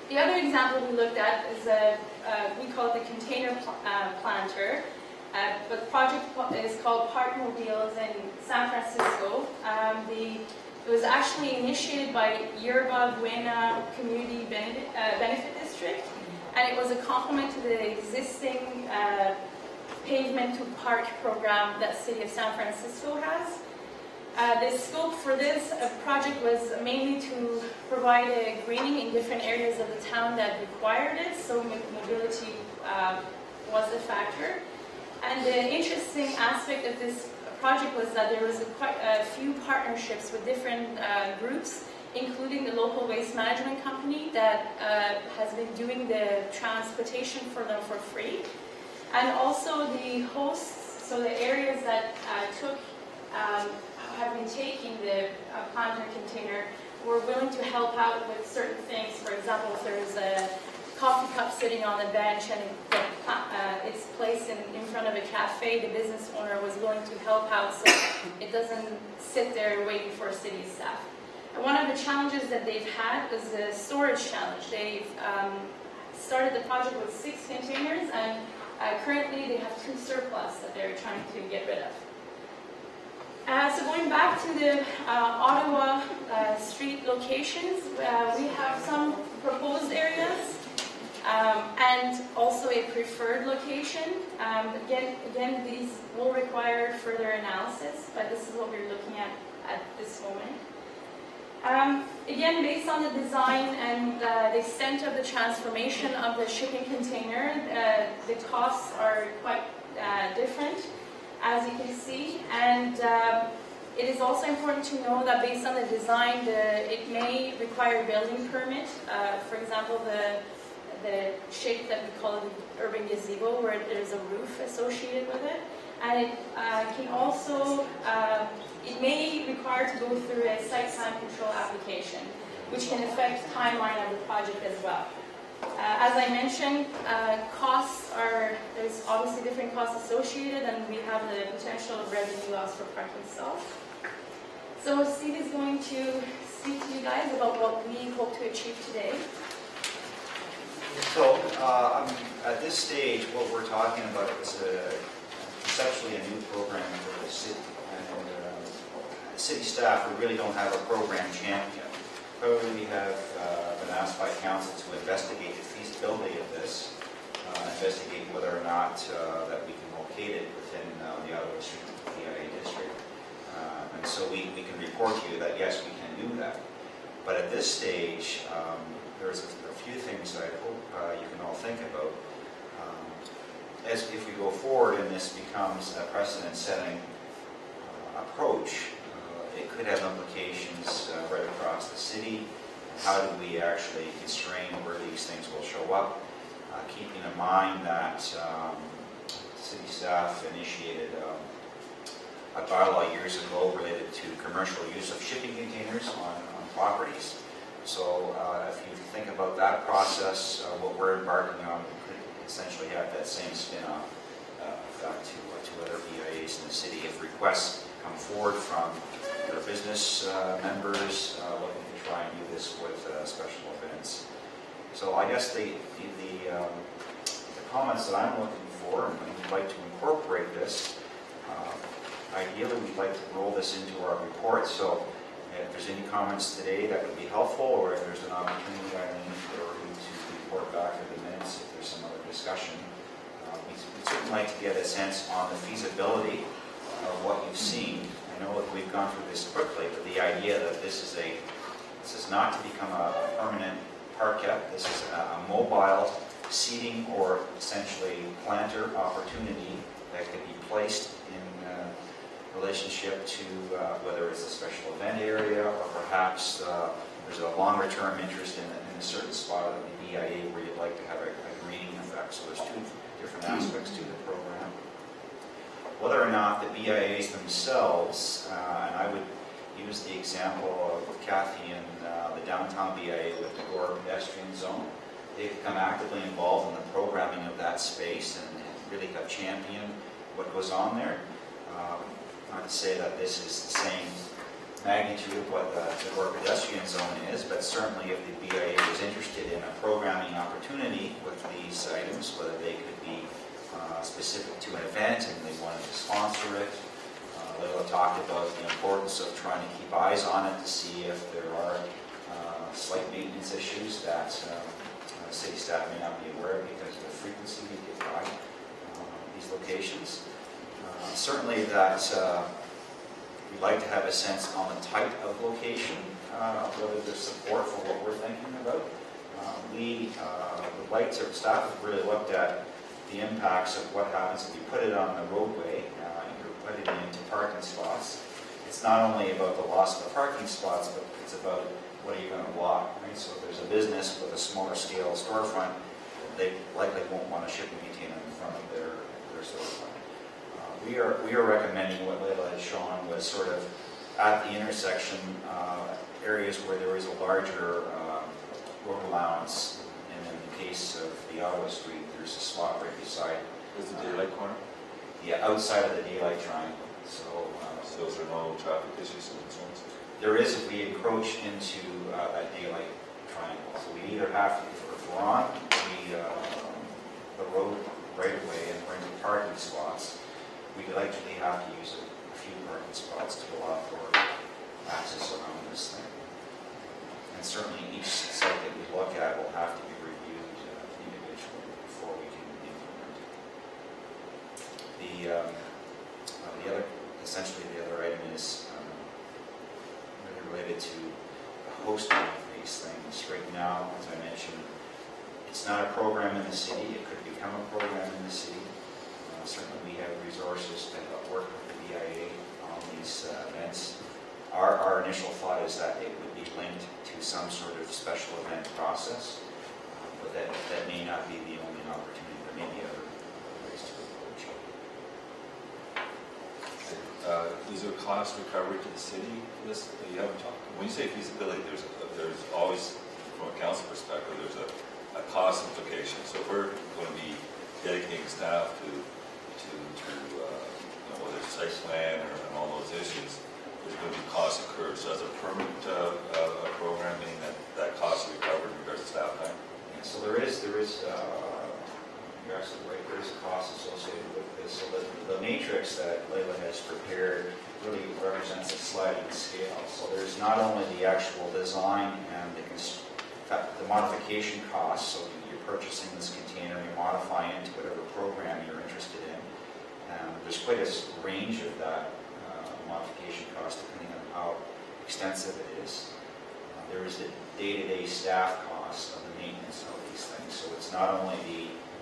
The other example we looked at is we call it the container planter, but the project is called Parkmobiles in San Francisco. It was actually initiated by Yerba Buena Community Benefit District, and it was a complement to the existing pavement to park program that City of San Francisco has. The scope for this project was mainly to provide a greening in different areas of the town that required it, so mobility was a factor. And the interesting aspect of this project was that there was quite a few partnerships with different groups, including the local waste management company that has been doing the transportation for them for free. And also the hosts, so the areas that have been taking the planter container were willing to help out with certain things. For example, if there's a coffee cup sitting on the bench and it's placed in front of a cafe, the business owner was willing to help out so it doesn't sit there waiting for city staff. And one of the challenges that they've had was the storage challenge. They've started the project with 6 containers, and currently they have 2 surplus that they're trying to get rid of. So going back to the Ottawa street locations, we have some proposed areas and also a preferred location. Again, these will require further analysis, but this is what we're looking at this moment. Again, based on the design and the extent of the transformation of the shipping container, the costs are quite different, as you can see. And it is also important to know that based on the design, it may require a building permit. For example, the shape that we call the urban gazebo, where there's a roof associated with it. And it can also, it may require to go through a site plan control application, which can affect the timeline of the project as well. As I mentioned, there's obviously different costs associated, and we have the potential of revenue loss for parking stalls. So Steve is going to speak to you guys about what we hope to achieve today. So at this stage, what we're talking about is conceptually a new program for the city. And city staff, we really don't have a program champion. However, we have been asked by council to investigate the feasibility of this, investigate whether or not that we can locate it within the Ottawa Street BIA district. And so we can report to you that yes, we can do that. But at this stage, there's a few things that I hope you can all think about. As if we go forward and this becomes a precedent-setting approach, it could have implications right across the city. How do we actually constrain where these things will show up? Keeping in mind that city staff initiated a bylaw years ago related to commercial use of shipping containers on properties. So if you think about that process, what we're embarking on could essentially have that same spin-off effect to other BIAs in the city if requests come forward from their business members looking to try and do this with special events. So I guess the comments that I'm looking for, and we'd like to incorporate this, ideally we'd like to roll this into our report. So if there's any comments today that would be helpful, or if there's an opportunity, Eileen, for you to report back in the minutes if there's some other discussion, we'd certainly like to get a sense on the feasibility of what you've seen. I know that we've gone through this quickly, but the idea that this is not to become a permanent parquet. This is a mobile seating or essentially planter opportunity that could be placed in relationship to whether it's a special event area or perhaps there's a longer term interest in a certain spot of the BIA where you'd like to have a greening effect. So there's two different aspects to the program. Whether or not the BIAs themselves, and I would use the example of Kathy and the downtown BIA with the Gore pedestrian zone. They've become actively involved in the programming of that space and really have championed what goes on there. Not to say that this is the same magnitude of what the Gore pedestrian zone is, but certainly if the BIA is interested in a programming opportunity with these items, whether they could be specific to an event and they wanted to sponsor it. Leila talked about the importance of trying to keep eyes on it to see if there are slight maintenance issues that city staff may not be aware of because of the frequency we get by these locations. Certainly that we'd like to have a sense on the type of location, whether there's support for what we're thinking about. We would like to, staff have really looked at the impacts of what happens if you put it on the roadway and you're putting it into parking spots. It's not only about the loss of the parking spots, but it's about what are you going to block, right? So if there's a business with a smaller scale storefront, they likely won't want a shipping container in front of their storefront. We are recommending what Leila had shown was sort of at the intersection areas where there is a larger road allowance, and in the case of the Ottawa Street, there's a spot right beside. Is the daylight corner? Yeah, outside of the daylight triangle. So those are no traffic issues and concerns? There is if we encroach into that daylight triangle. So we either have to, if we're on the road right away and we're into parking spots, we likely have to use a few parking spots to allow for access around this thing. And certainly each site that we look at will have to be reviewed individually before we can implement it. Essentially the other item is really related to the hosting of these things. Right now, as I mentioned, it's not a program in the city. It could become a program in the city. Certainly we have resources to work with the BIA on these events. Our initial thought is that it would be linked to some sort of special event process, but that may not be the only opportunity. There may be other ways to approach it. Is there cost recovery to the city? This you haven't talked. When you say feasibility, there's always, from a council perspective, there's a cost implication. So if we're going to be dedicating staff to whether it's site plan or and all those issues, there's going to be costs incurred. So as a permanent program, meaning that cost is recovered in regards to staff time? Yeah, so there is you're absolutely right, there is a cost associated with this. So the matrix that Layla has prepared really represents a sliding scale. So there's not only the actual design and the modification costs, so you're purchasing this container, you're modifying it to whatever program you're interested in. There's quite a range of that modification cost depending on how extensive it is. There is the day-to-day staff cost of the maintenance of these things. So it's not only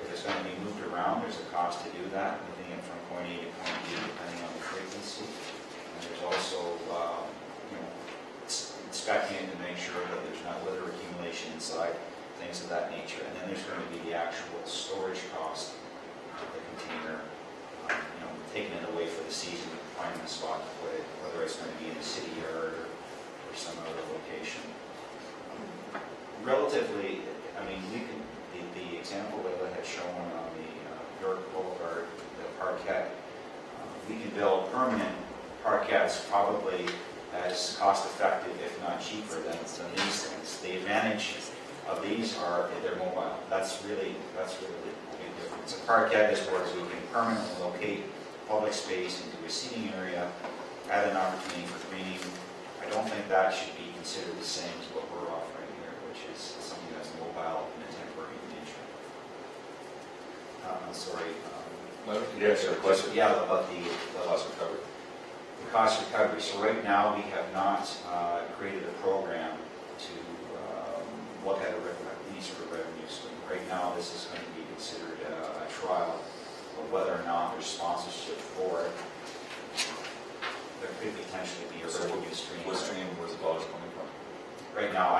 if it's going to be moved around, there's a cost to do that, moving it from point A to point B, depending on the frequency. And there's also, inspecting it to make sure that there's not litter accumulation inside, things of that nature. And then there's going to be the actual storage cost of the container, taking it away for the season, finding a spot to put it, whether it's going to be in a city yard or some other location. Relatively, the example Layla had shown on the York Boulevard, the parquet, we can build permanent parquets probably as cost effective, if not cheaper, than these things. The advantage of these are they're mobile. That's really the big difference. A parquet is where we can permanently locate public space into a seating area, add an opportunity for greening. I don't think that should be considered the same as what we're offering here, which is something that's mobile and temporary in nature. Sorry. Yes, sir. Question. Yeah, about the Cost recovery. The cost recovery. So right now we have not created a program to look at any sort of revenue stream. Right now this is going to be considered a trial of whether or not there's sponsorship for it. There could potentially be a revenue stream. What stream was the dollars coming from? Right now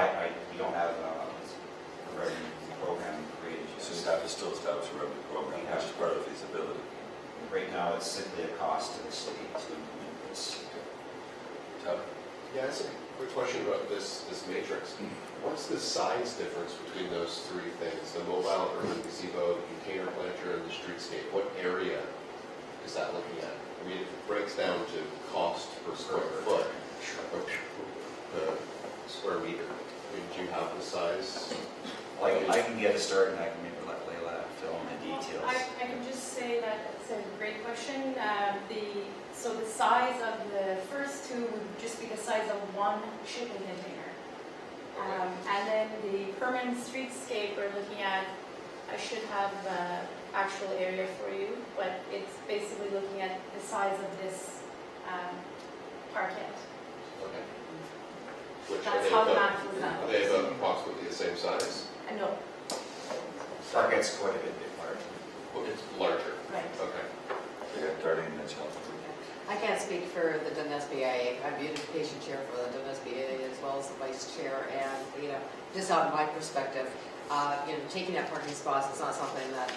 we don't have a revenue program created yet. So you have to still establish a revenue program, which is part of feasibility. Right now it's simply a cost to the city to implement this. Tyler? Yeah, that's a quick question about this matrix. What's the size difference between those three things? The mobile urban gazebo, the container planter, and the streetscape. What area is that looking at? I mean, it breaks down to cost per square foot, or the square meter. I mean, do you have the size? I can get a start and I can maybe let Layla fill in the details. I can just say that it's a great question. So the size of the first two would just be the size of one shipping container. And then the permanent streetscape we're looking at, I should have the actual area for you, but it's basically looking at the size of this parquet. Okay. Which That's how the math was done. Are they about approximately the same size? No. Parquet's quite a bit larger. Well, it's larger. Right. Okay. Yeah, Darlene and Michelle. I can't speak for the Dundas BIA. I'm beautification chair for the Dundas BIA as well as the vice chair, and just out of my perspective, taking that parking spots is not something that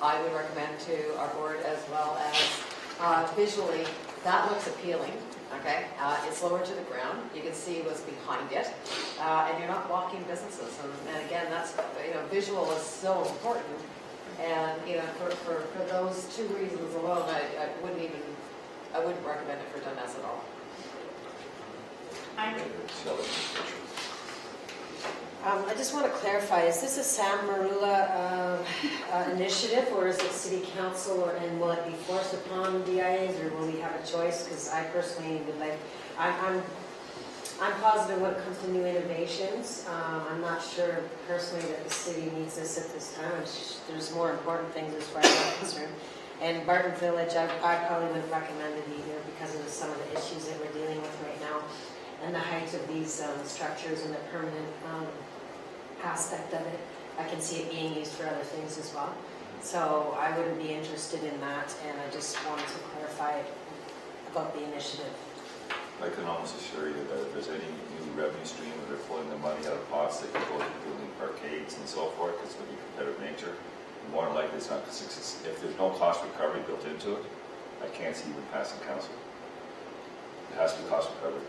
I would recommend to our board, as well as visually that looks appealing. Okay, it's lower to the ground. You can see what's behind it, and you're not blocking businesses. And again, that's visual is so important. And for those two reasons alone, I wouldn't recommend it for Dundas at all. I just want to clarify, is this a Sam Marula initiative, or is it city council, and will it be forced upon BIAs, or will we have a choice? Because I personally would like, I'm positive when it comes to new innovations. I'm not sure personally that the city needs this at this time. There's more important things as far as I'm concerned. And Barton Village, I probably wouldn't recommend it either because of some of the issues that we're dealing with right now, and the height of these structures and the permanent aspect of it. I can see it being used for other things as well. So I wouldn't be interested in that, and I just wanted to clarify about the initiative. I can almost assure you that if there's any new revenue stream where they're pulling the money out of pots that can go to building parkades and so forth, it's going to be competitive nature. More than likely, it's not going to succeed. If there's no cost recovery built into it, I can't see even passing council. It has to be cost recovery.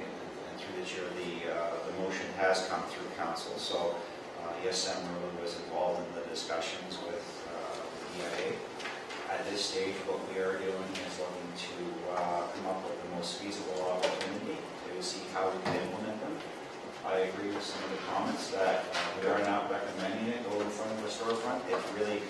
And through the chair, the motion has come through council. So yes, Sam Marula was involved in the discussions with BIA. At this stage, what we are doing is looking to come up with the most feasible opportunity to see how we can implement them. I agree with some of the comments that we are not recommending it go in front of the storefront. It really,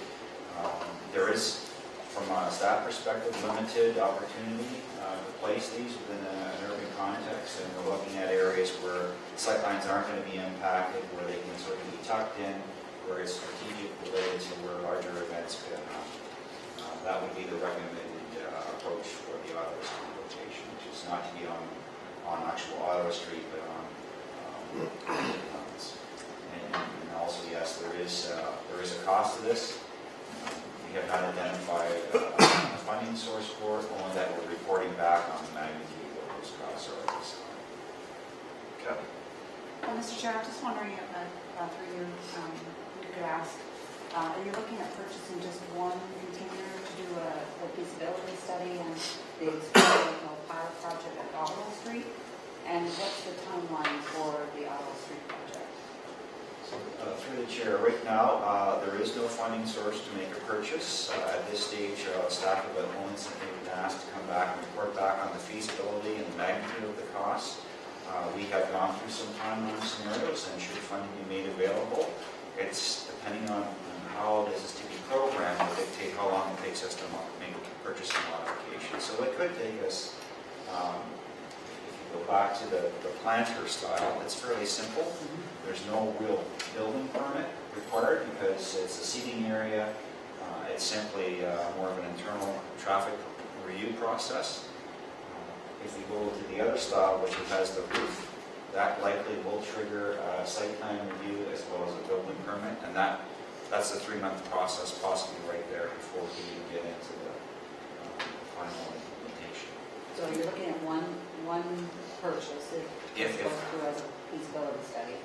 there is, from a staff perspective, limited opportunity to place these within an urban context, and we're looking at areas where sightlines aren't going to be impacted, where they can sort of be tucked in, where it's strategic related to where larger events could happen. That would be the recommended approach for the Ottawa Street location, which is not to be on actual Ottawa Street, but on and also, yes, there is a cost to this. We have not identified a funding source for it, only that we're reporting back on the magnitude of what those costs are at this time. Kevin? Mr. Chair, I'm just wondering through you, you could ask, are you looking at purchasing just one container to do a feasibility study and the experimental pilot project at Ottawa Street? And what's the timeline for the Ottawa Street project? So, through the chair, right now, there is no funding source to make a purchase. At this stage, staff have only simply been asked to come back and report back on the feasibility and the magnitude of the cost. We have gone through some timeline scenarios, and should funding be made available, it's depending on how this is to be programmed will dictate how long it takes us to make a purchasing modification. So it could take us, go back to the planter style, it's fairly simple. There's no real building permit required because it's a seating area. It's simply more of an internal traffic review process. If we go to the other style, which has the roof, that likely will trigger a site plan review as well as a building permit, and that's a 3-month process possibly right there before we even get into the final implementation. So you're looking at one purchase if it goes through as a feasibility study.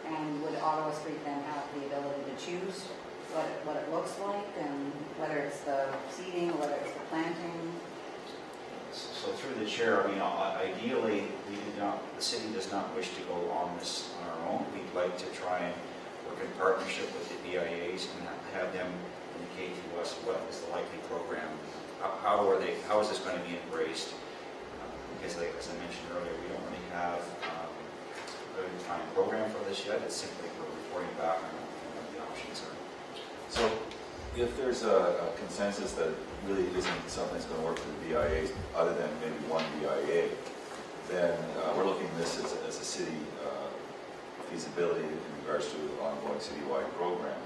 And would Ottawa Street then have the ability to choose what it looks like, and whether it's the seating, whether it's the planting? So through the chair, ideally, the city does not wish to go on this on our own. We'd like to try and work in partnership with the BIAs and have them indicate to us what is the likely program. How is this going to be embraced? Because as I mentioned earlier, we don't really have a defined program for this yet. It's simply we're reporting back on what the options are. So if there's a consensus that really isn't something that's going to work for the BIAs, other than maybe one BIA, then we're looking at this as a city feasibility in regards to an ongoing citywide program.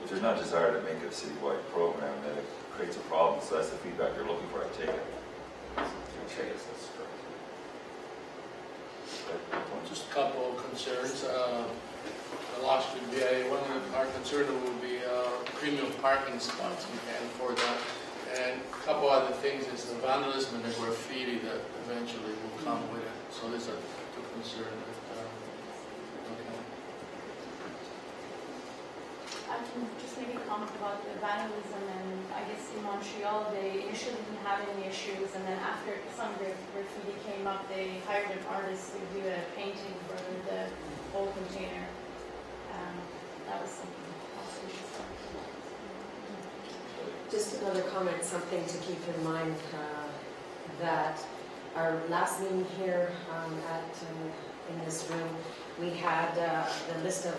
If there's not desire to make it a citywide program, then it creates a problem. So that's the feedback you're looking for, I take it. That's correct. Just a couple of concerns. The Lost Street BIA, one of our concerns will be premium parking spots and for that. And a couple other things is the vandalism and the graffiti that eventually will come with it. So these are two concerns. I can just maybe comment about the vandalism, and I guess in Montreal they initially didn't have any issues, and then after some graffiti came up, they hired an artist to do a painting for the whole container. That was something else we should start with. Just another comment, something to keep in mind, that our last meeting here at in this room, we had the list of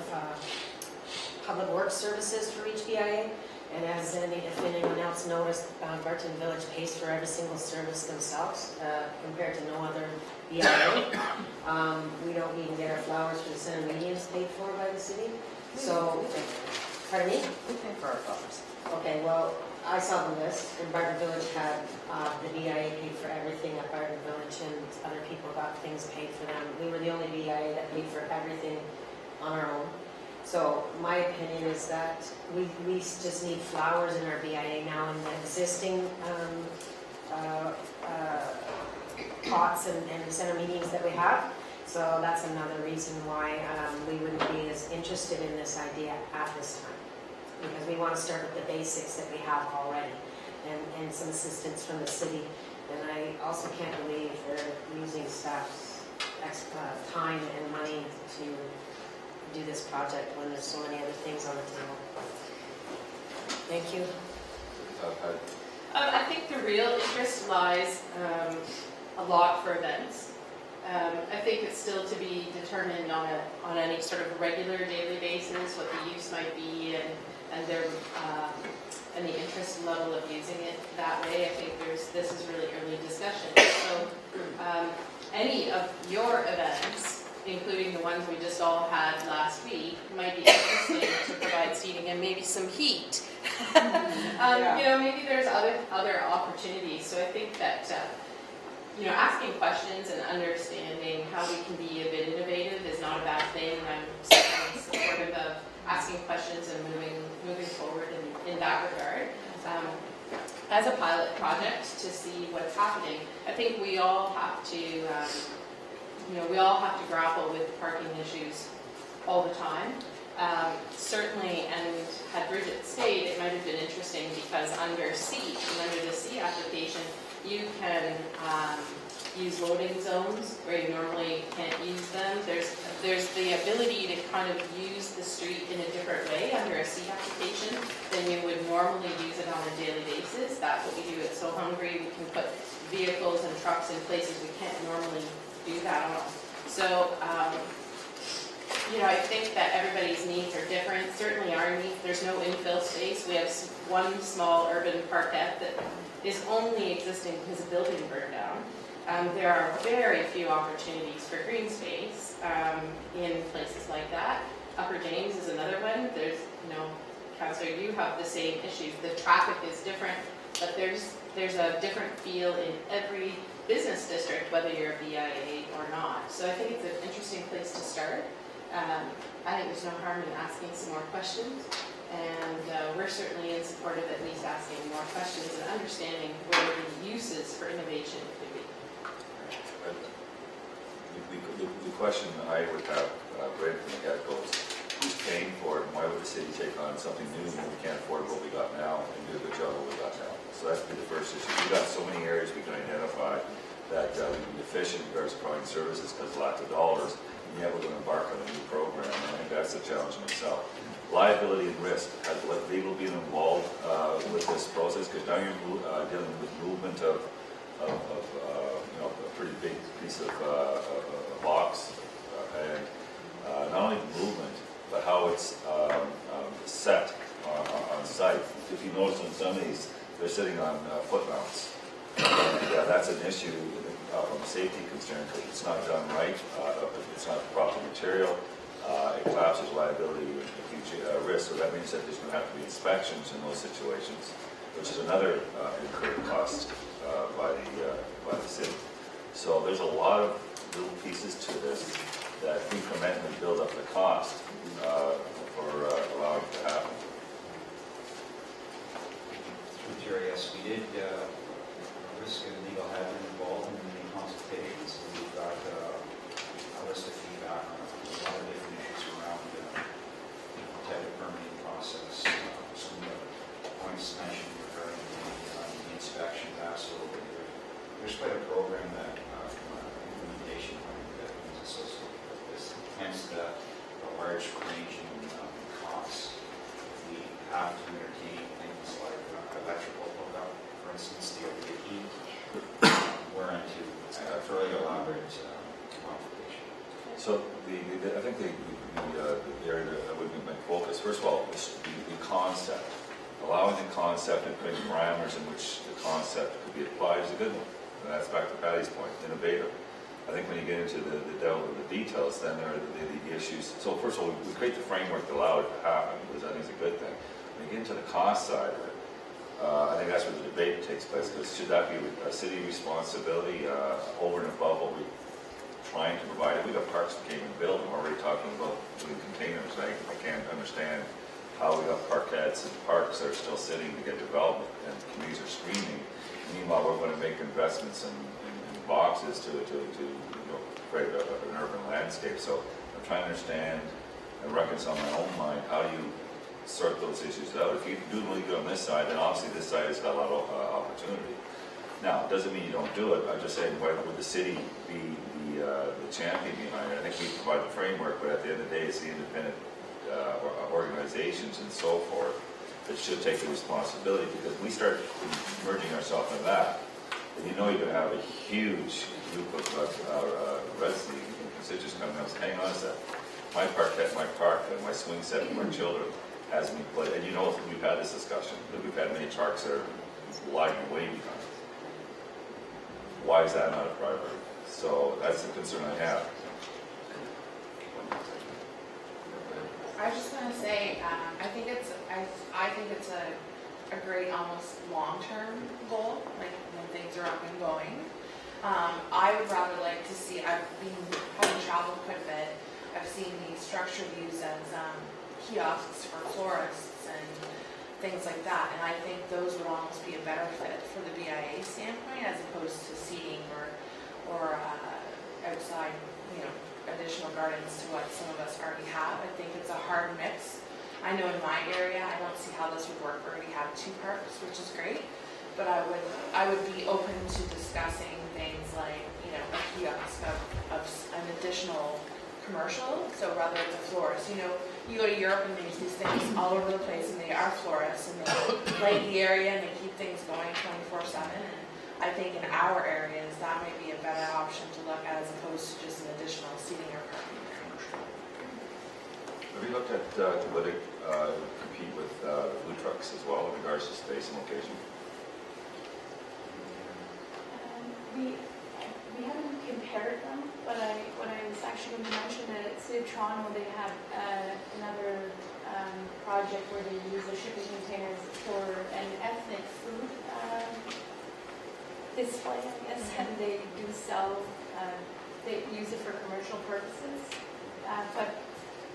public works services for each BIA. And as if anyone else noticed, Barton Village pays for every single service themselves compared to no other BIA. We don't even get our flowers for the Center Mediums paid for by the city. So, pardon me? We pay for our flowers. Okay, well, I saw the list, and Barton Village had the BIA paid for everything at Barton Village, and other people got things paid for them. We were the only BIA that paid for everything on our own. So my opinion is that we just need flowers in our BIA now in the existing pots and center meetings that we have. So that's another reason why we wouldn't be as interested in this idea at this time. Because we want to start with the basics that we have already and some assistance from the city. And I also can't believe they're using staff's time and money to do this project when there's so many other things on the table. Thank you. I think the real interest lies a lot for events. I think it's still to be determined on any sort of regular daily basis what the use might be and their and the interest level of using it that way. I think this is really early discussion. So any of your events, including the ones we just all had last week, might be interesting to provide seating and maybe some heat. You know, maybe there's other opportunities. So I think that you know, asking questions and understanding how we can be a bit innovative is not a bad thing. I'm certainly supportive of asking questions and moving forward in that regard. As a pilot project to see what's happening, I think we all have to, you know, we all have to grapple with parking issues all the time. Certainly, and had Bridget stayed, it might have been interesting because under C, and under the C application, you can use loading zones where you normally can't use them. There's the ability to kind of use the street in a different way under a C application than you would normally use it on a daily basis. That's what we do at So Hungry. We can put vehicles and trucks in places we can't normally do that on. So, you know, I think that everybody's needs are different. Certainly our needs, there's no infill space. We have one small urban parkette that is only existing because a building burned down. There are very few opportunities for green space in places like that. Upper James is another one. There's, you know, Councillor, you have the same issues. The traffic is different, but there's a different feel in every business district, whether you're a BIA or not. So I think it's an interesting place to start. I think there's no harm in asking some more questions, and we're certainly in support of at least asking more questions and understanding where the uses for innovation could be. The question I would have right from the get-go is who's paying for it, and why would the city take on something new when we can't afford what we got now and do a good job of what we got now? So that's the first issue. We've got so many areas we can identify that we can be deficient in regards to providing services because of lack of dollars, and yet we're going to embark on a new program, and I think that's the challenge in itself. Liability and risk, has legal being involved with this process, because now you're dealing with movement of you know, a pretty big piece of box, and not only movement, but how it's set on site. If you notice on some of these, they're sitting on foot mounts. And that's an issue from a safety concern because it's not done right, it's not the proper material, it collapses liability with a huge risk. So that means that there's going to have to be inspections in those situations, which is another incurred cost by the city. So there's a lot of little pieces to this that incrementally build up the cost for allowing it to happen. Through Jerry, yes, we did risk and legal have been involved in the consultations, and we've got a list of feedback on a lot of different issues around the type of permitting process. Some of the points mentioned regarding the inspection pass over. There's quite a program that from an implementation point of view that is associated with this. Hence the large range in costs. We have to entertain things like electrical hookup, for instance, the overhead heat. We're into fairly elaborate modification. concept and putting parameters in which the concept could be applied is a good one. And that's back to Patty's point, innovative. I think when you get into the details, then there are the issues. So first of all, we create the framework to allow it to happen, because I think it's a good thing. When you get into the cost side of it, I think that's where the debate takes place, because should that be a city responsibility over and above what we're trying to provide? If we got parks that can't even build, and we're already talking about doing containers. I can't understand how we got parkettes and parks that are still sitting to get development, and communities are screaming. Meanwhile, we're going to make investments in boxes to create an urban landscape. So I'm trying to understand and reconcile in my own mind, how do you sort those issues out? If you do really good on this side, then obviously this side has got a lot of opportunity. Now, it doesn't mean you don't do it. I'm just saying, why would the city be the champion behind it? I think we provide the framework, but at the end of the day, it's the independent organizations and so forth that should take the responsibility, because we start merging ourselves in that, and you know you're going to have a huge group of residents and constituents coming up saying, hang on a sec, my parkette, my park, and my swing set for my children has been played. And you know, we've had this discussion, that we've had many parks that are lagging way behind. Why is that not a priority? So that's the concern I have. I was just gonna say, I think it's a great, almost long-term goal, like when things are up and going. I would rather like to see, I've been having traveled quite a bit. I've seen these structured use as kiosks for florists and things like that, and I think those would almost be a better fit for the BIA standpoint, as opposed to seating or outside, additional gardens to what some of us already have. I think it's a hard mix. I know in my area, I don't see how this would work. We already have 2 parks, which is great, but I would be open to discussing things like, a kiosk of an additional commercial. So rather it's a florist, you go to Europe and there's these things all over the place, and they are florists, and they light the area and they keep things going 24/7. And I think in our areas, that may be a better option to look at, as opposed to just an additional seating or parking area. Have you looked at whether compete with food trucks as well in regards to space and location? We haven't compared them, but when I was actually going to mention that at City of Toronto, they have another project where they use the shipping containers for an ethnic food display, I guess, and they do sell, they use it for commercial purposes. But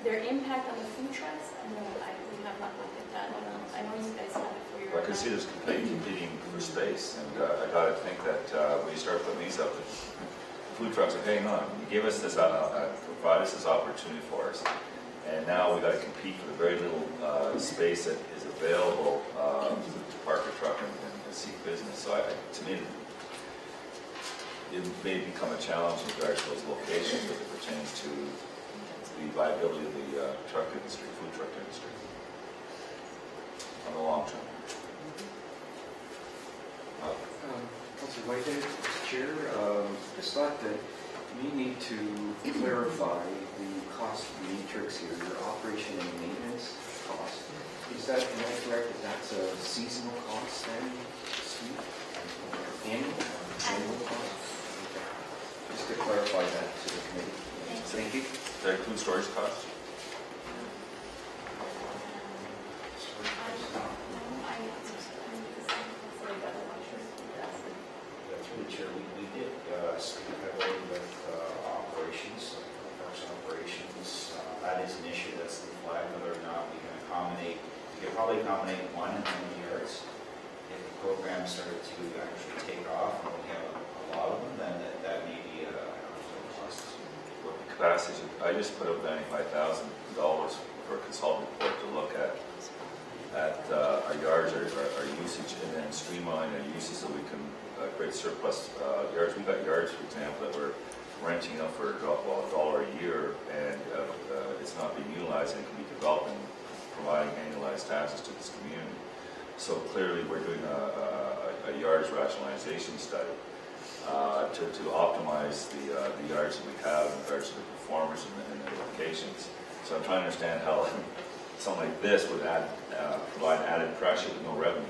their impact on the food trucks, we have not looked at that. I know you guys have it for your. I can see there's competing for space, and I got to think that when you start putting these up, the food trucks are, hang on, you give us this, provide us this opportunity for us, and now we got to compete for the very little space that is available to park a truck and seek business. So to me, it may become a challenge in regards to those locations as it pertains to the viability of the truck industry, food truck industry, on the long term. Councilor Whitehead, Chair, I thought that we need to clarify the cost matrix here, your operation and maintenance cost. Am I correct that that's a seasonal cost then, Steve? Annual cost? Just to clarify that to the committee. Thank you. Does that include storage costs? Through the chair, we did speak heavily with operations, parks operations. That is an issue that's the flag, whether or not we can accommodate. We could probably accommodate 1 in 20 yards. If the program started to actually take off and we have a lot of them, then that may be a cost. Well, the capacity, I just put up $95,000 for a consultant report to look at our yards, our usage, and then streamline our usage so we can create surplus yards. We've got yards, for example, that we're renting out for $1 a year, and it's not being utilized and can be developed and providing annualized taxes to this community. So clearly, we're doing a yards rationalization study to optimize the yards that we have in regards to the performers and the locations. So I'm trying to understand how something like this would provide added pressure with no revenue.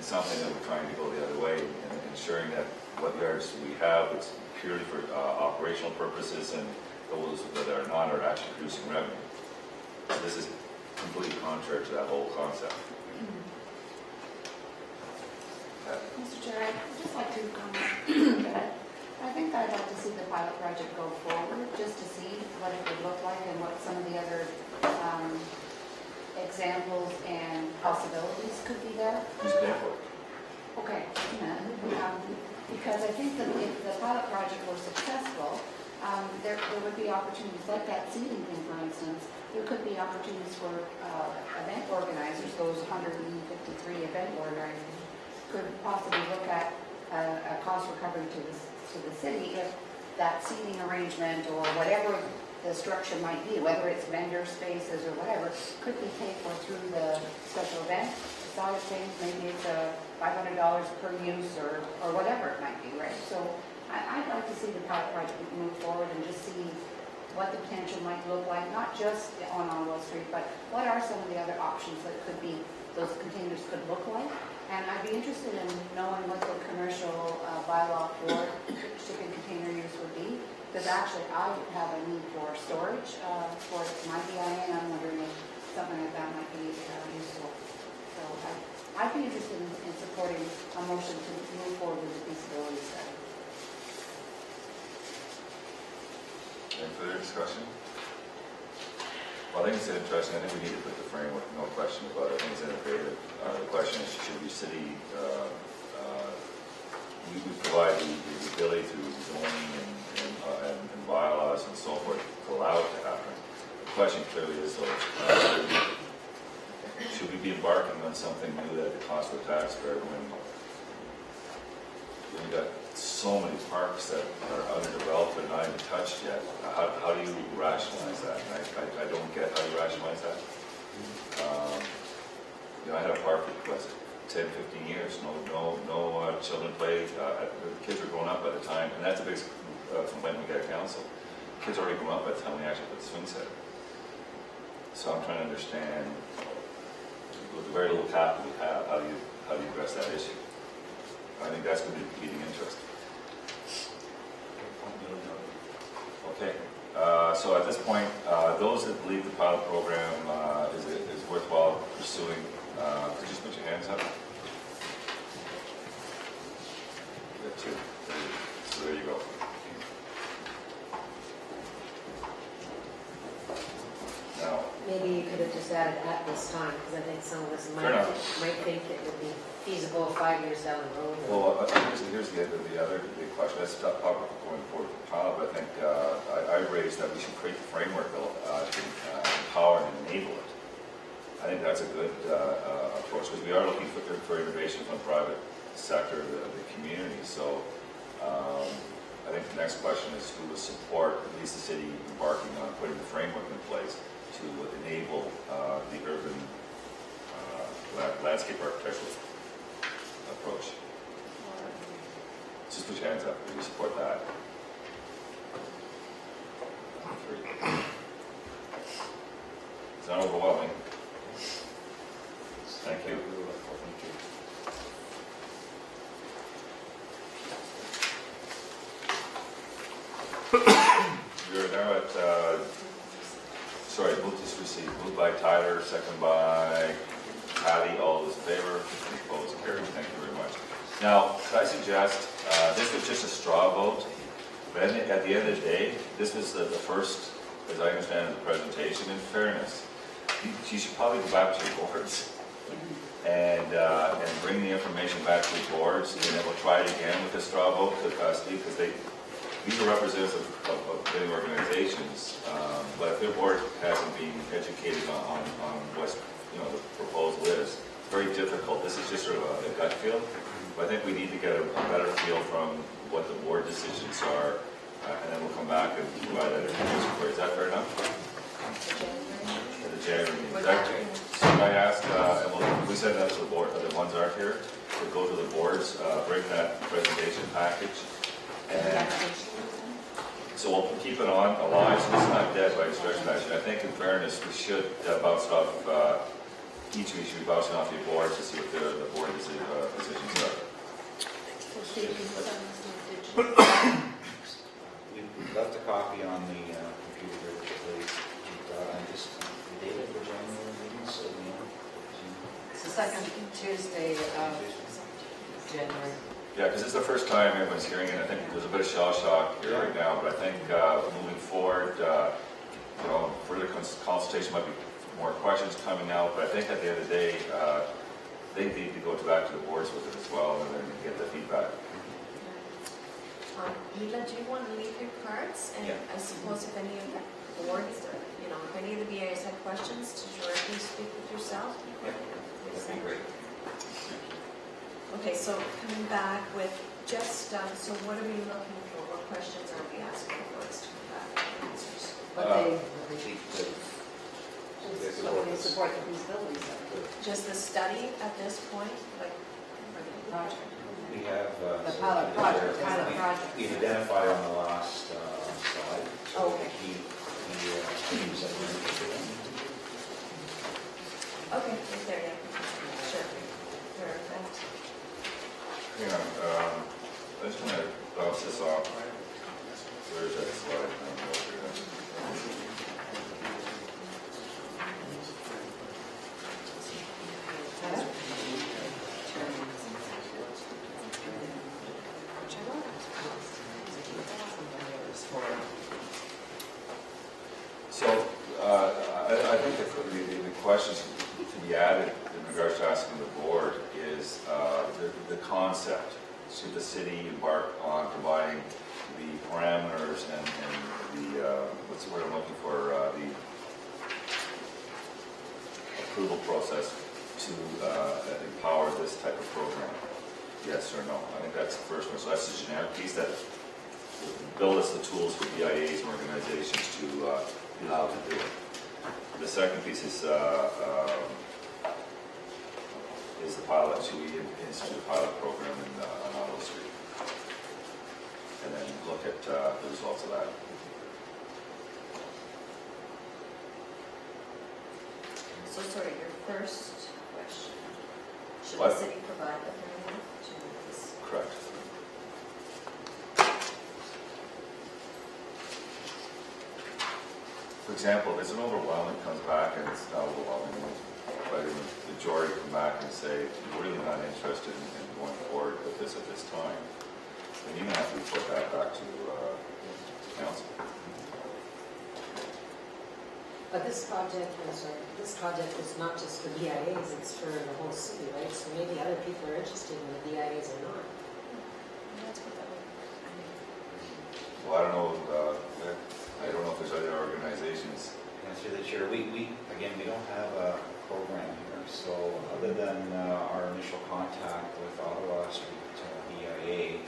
something that we're trying to go the other way and ensuring that what yards we have, it's purely for operational purposes, and those that are not are actually producing revenue. So this is completely contrary to that whole concept. Mr. Chair, I'd just like to comment that I think I'd like to see the pilot project go forward, just to see what it would look like and what some of the other examples and possibilities could be there. Who's paying for it? Okay, because I think that if the pilot project were successful, there would be opportunities like that seating thing, for instance. There could be opportunities for event organizers, those 153 event organizers, could possibly look at a cost recovery to the city if that seating arrangement or whatever the structure might be, whether it's vendor spaces or whatever, could be paid for through the special event side of things. Maybe it's $500 per use or whatever it might be, right? So I'd like to see the pilot project move forward and just see what the potential might look like, not just on Ottawa Street, but what are some of the other options that could be, those containers could look like. And I'd be interested in knowing what the commercial bylaw for shipping container use would be, because actually I have a need for storage for my BIA, and I'm wondering if something like that might be useful. So I'd be interested in supporting a motion to move forward with the feasibility study. Any further discussion? Well, I think it's interesting. I think we need to put the framework, no question about it. I think it's innovative. The question is, should we city, we provide the ability through zoning and bylaws and so forth to allow it to happen. The question clearly is, though, should we be embarking on something new at the cost of the taxpayer when we've got so many parks that are underdeveloped and not even touched yet? How do you rationalize that? I don't get how you rationalize that. I had a park for 10, 15 years. No children played. The kids were growing up by the time, and that's a big complaint we get at council. Kids already grown up by the time we actually put the swing set. So I'm trying to understand, with the very little capital we have, how do you address that issue? I think that's going to be competing interest. Okay, so at this point, those that believe the pilot program is worthwhile pursuing, could you just put your hands up? You got two. So there you go. Now, Maybe you could have just added at this time, because I think some of us might think it would be feasible 5 years down the road. well, here's the other big question. That's tough topic going forward for pilot, but I think I raised that we should create the framework to empower and enable it. I think that's a good approach, because we are looking for innovation from the private sector, the community. So I think the next question is who will support at least the city embarking on putting the framework in place to enable the urban landscape architectural approach. Just put your hands up if you support that. 3. It's not overwhelming. Thank you. We're now at, moved by Tyler, second by Patty. All those in favor? Opposed? Carried. Thank you very much. Now, could I suggest, this was just a straw vote, but at the end of the day, this was the first, as I understand the presentation. In fairness, you should probably go back to your boards and bring the information back to the boards, and then we'll try it again with the straw vote because these are representatives of many organizations, but if their board hasn't been educated on what the proposal is, it's very difficult. This is just sort of a gut feel, but I think we need to get a better feel from what the board decisions are, and then we'll come back and provide that information for you. Is that fair enough? At the January meeting. So I asked, and we send that to the board, the ones that are here, to go to the boards, bring that presentation package, and so we'll keep it on alive, so it's not dead by stretch of I think in fairness, we should bounce off, each of you should be bouncing off your boards to see if the board is Tuesday of January. Yeah, because it's the first time everyone's hearing it. I think there's a bit of shell shock here right now, but I think moving forward, further consultation might be more questions coming out, but I think at the end of the day, they need to go back to the boards with it as well and then get the feedback. Mila, do you want to leave your cards? And I suppose if any of the boards, if any of the BIAs had questions, to directly speak with yourself? Yeah, that'd be great. Okay, so coming back with just, so what are we looking for? What questions are we asking for us to come back with answers? Support the feasibility study. Just the study at this point, like, for the project? We have The pilot project. we've identified on the last slide. So Okay. the items that we're interested in. Okay, right there, yeah. Sure. Perfect. Hang on, I just want to bounce this off. Where is that slide? I don't know if you're gonna- So, I think the questions to be added in regards to asking the board is the concept. Should the city embark on providing the parameters and the, what's the word I'm looking for, the approval process to empower this type of program? Yes or no? I think that's the first one. So that's the generic piece that will build us the tools for BIAs and organizations to be allowed to do it. The second piece is the pilot, should we institute a pilot program on Auto Street? And then look at the results of that. So sorry, your first question. Should What? the city provide the parameter to this? Correct. For example, if it's an overwhelming comes back and it's not overwhelming, but the majority come back and say, we're really not interested in going forward with this at this time, then you have to report that back to council. But this project is not just for BIAs, it's for the whole city, right? So maybe other people are interested in the BIAs or not. Well, I don't know if there's other organizations. Through the chair, we don't have a program here, so other than our initial contact with Ottawa Street BIA,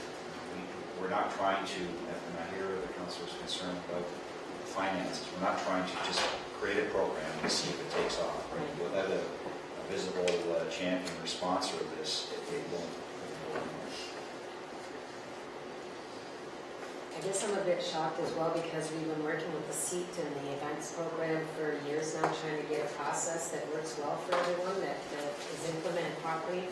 we're not trying to, and I hear the councilor's concern about finances, we're not trying to just create a program and see if it takes off. Right? Without a visible champion or sponsor of this, it won't go anywhere. I guess I'm a bit shocked as well because we've been working with the SEAT and the events program for years now, trying to get a process that works well for everyone, that is implemented properly.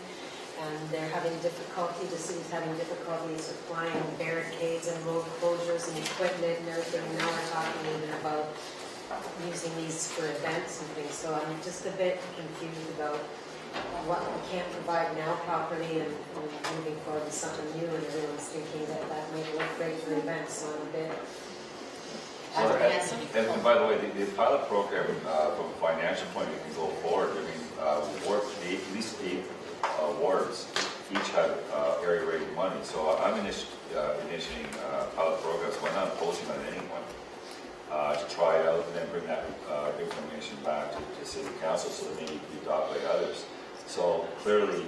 And they're having difficulty, the city's having difficulty supplying barricades and road closures and equipment and everything. And now we're talking even about using these for events and things. So I'm just a bit confused about what we can't provide now properly and moving forward with something new, and everyone's thinking that that might work great for events, so I'm a bit... And by the way, the pilot program, from a financial point of view, can go forward. I mean, at least 8 wards each have area rated money. So I'm initiating pilot programs, so I'm not imposing on anyone to try it out and then bring that information back to City Council so that maybe be adopted by others. So clearly,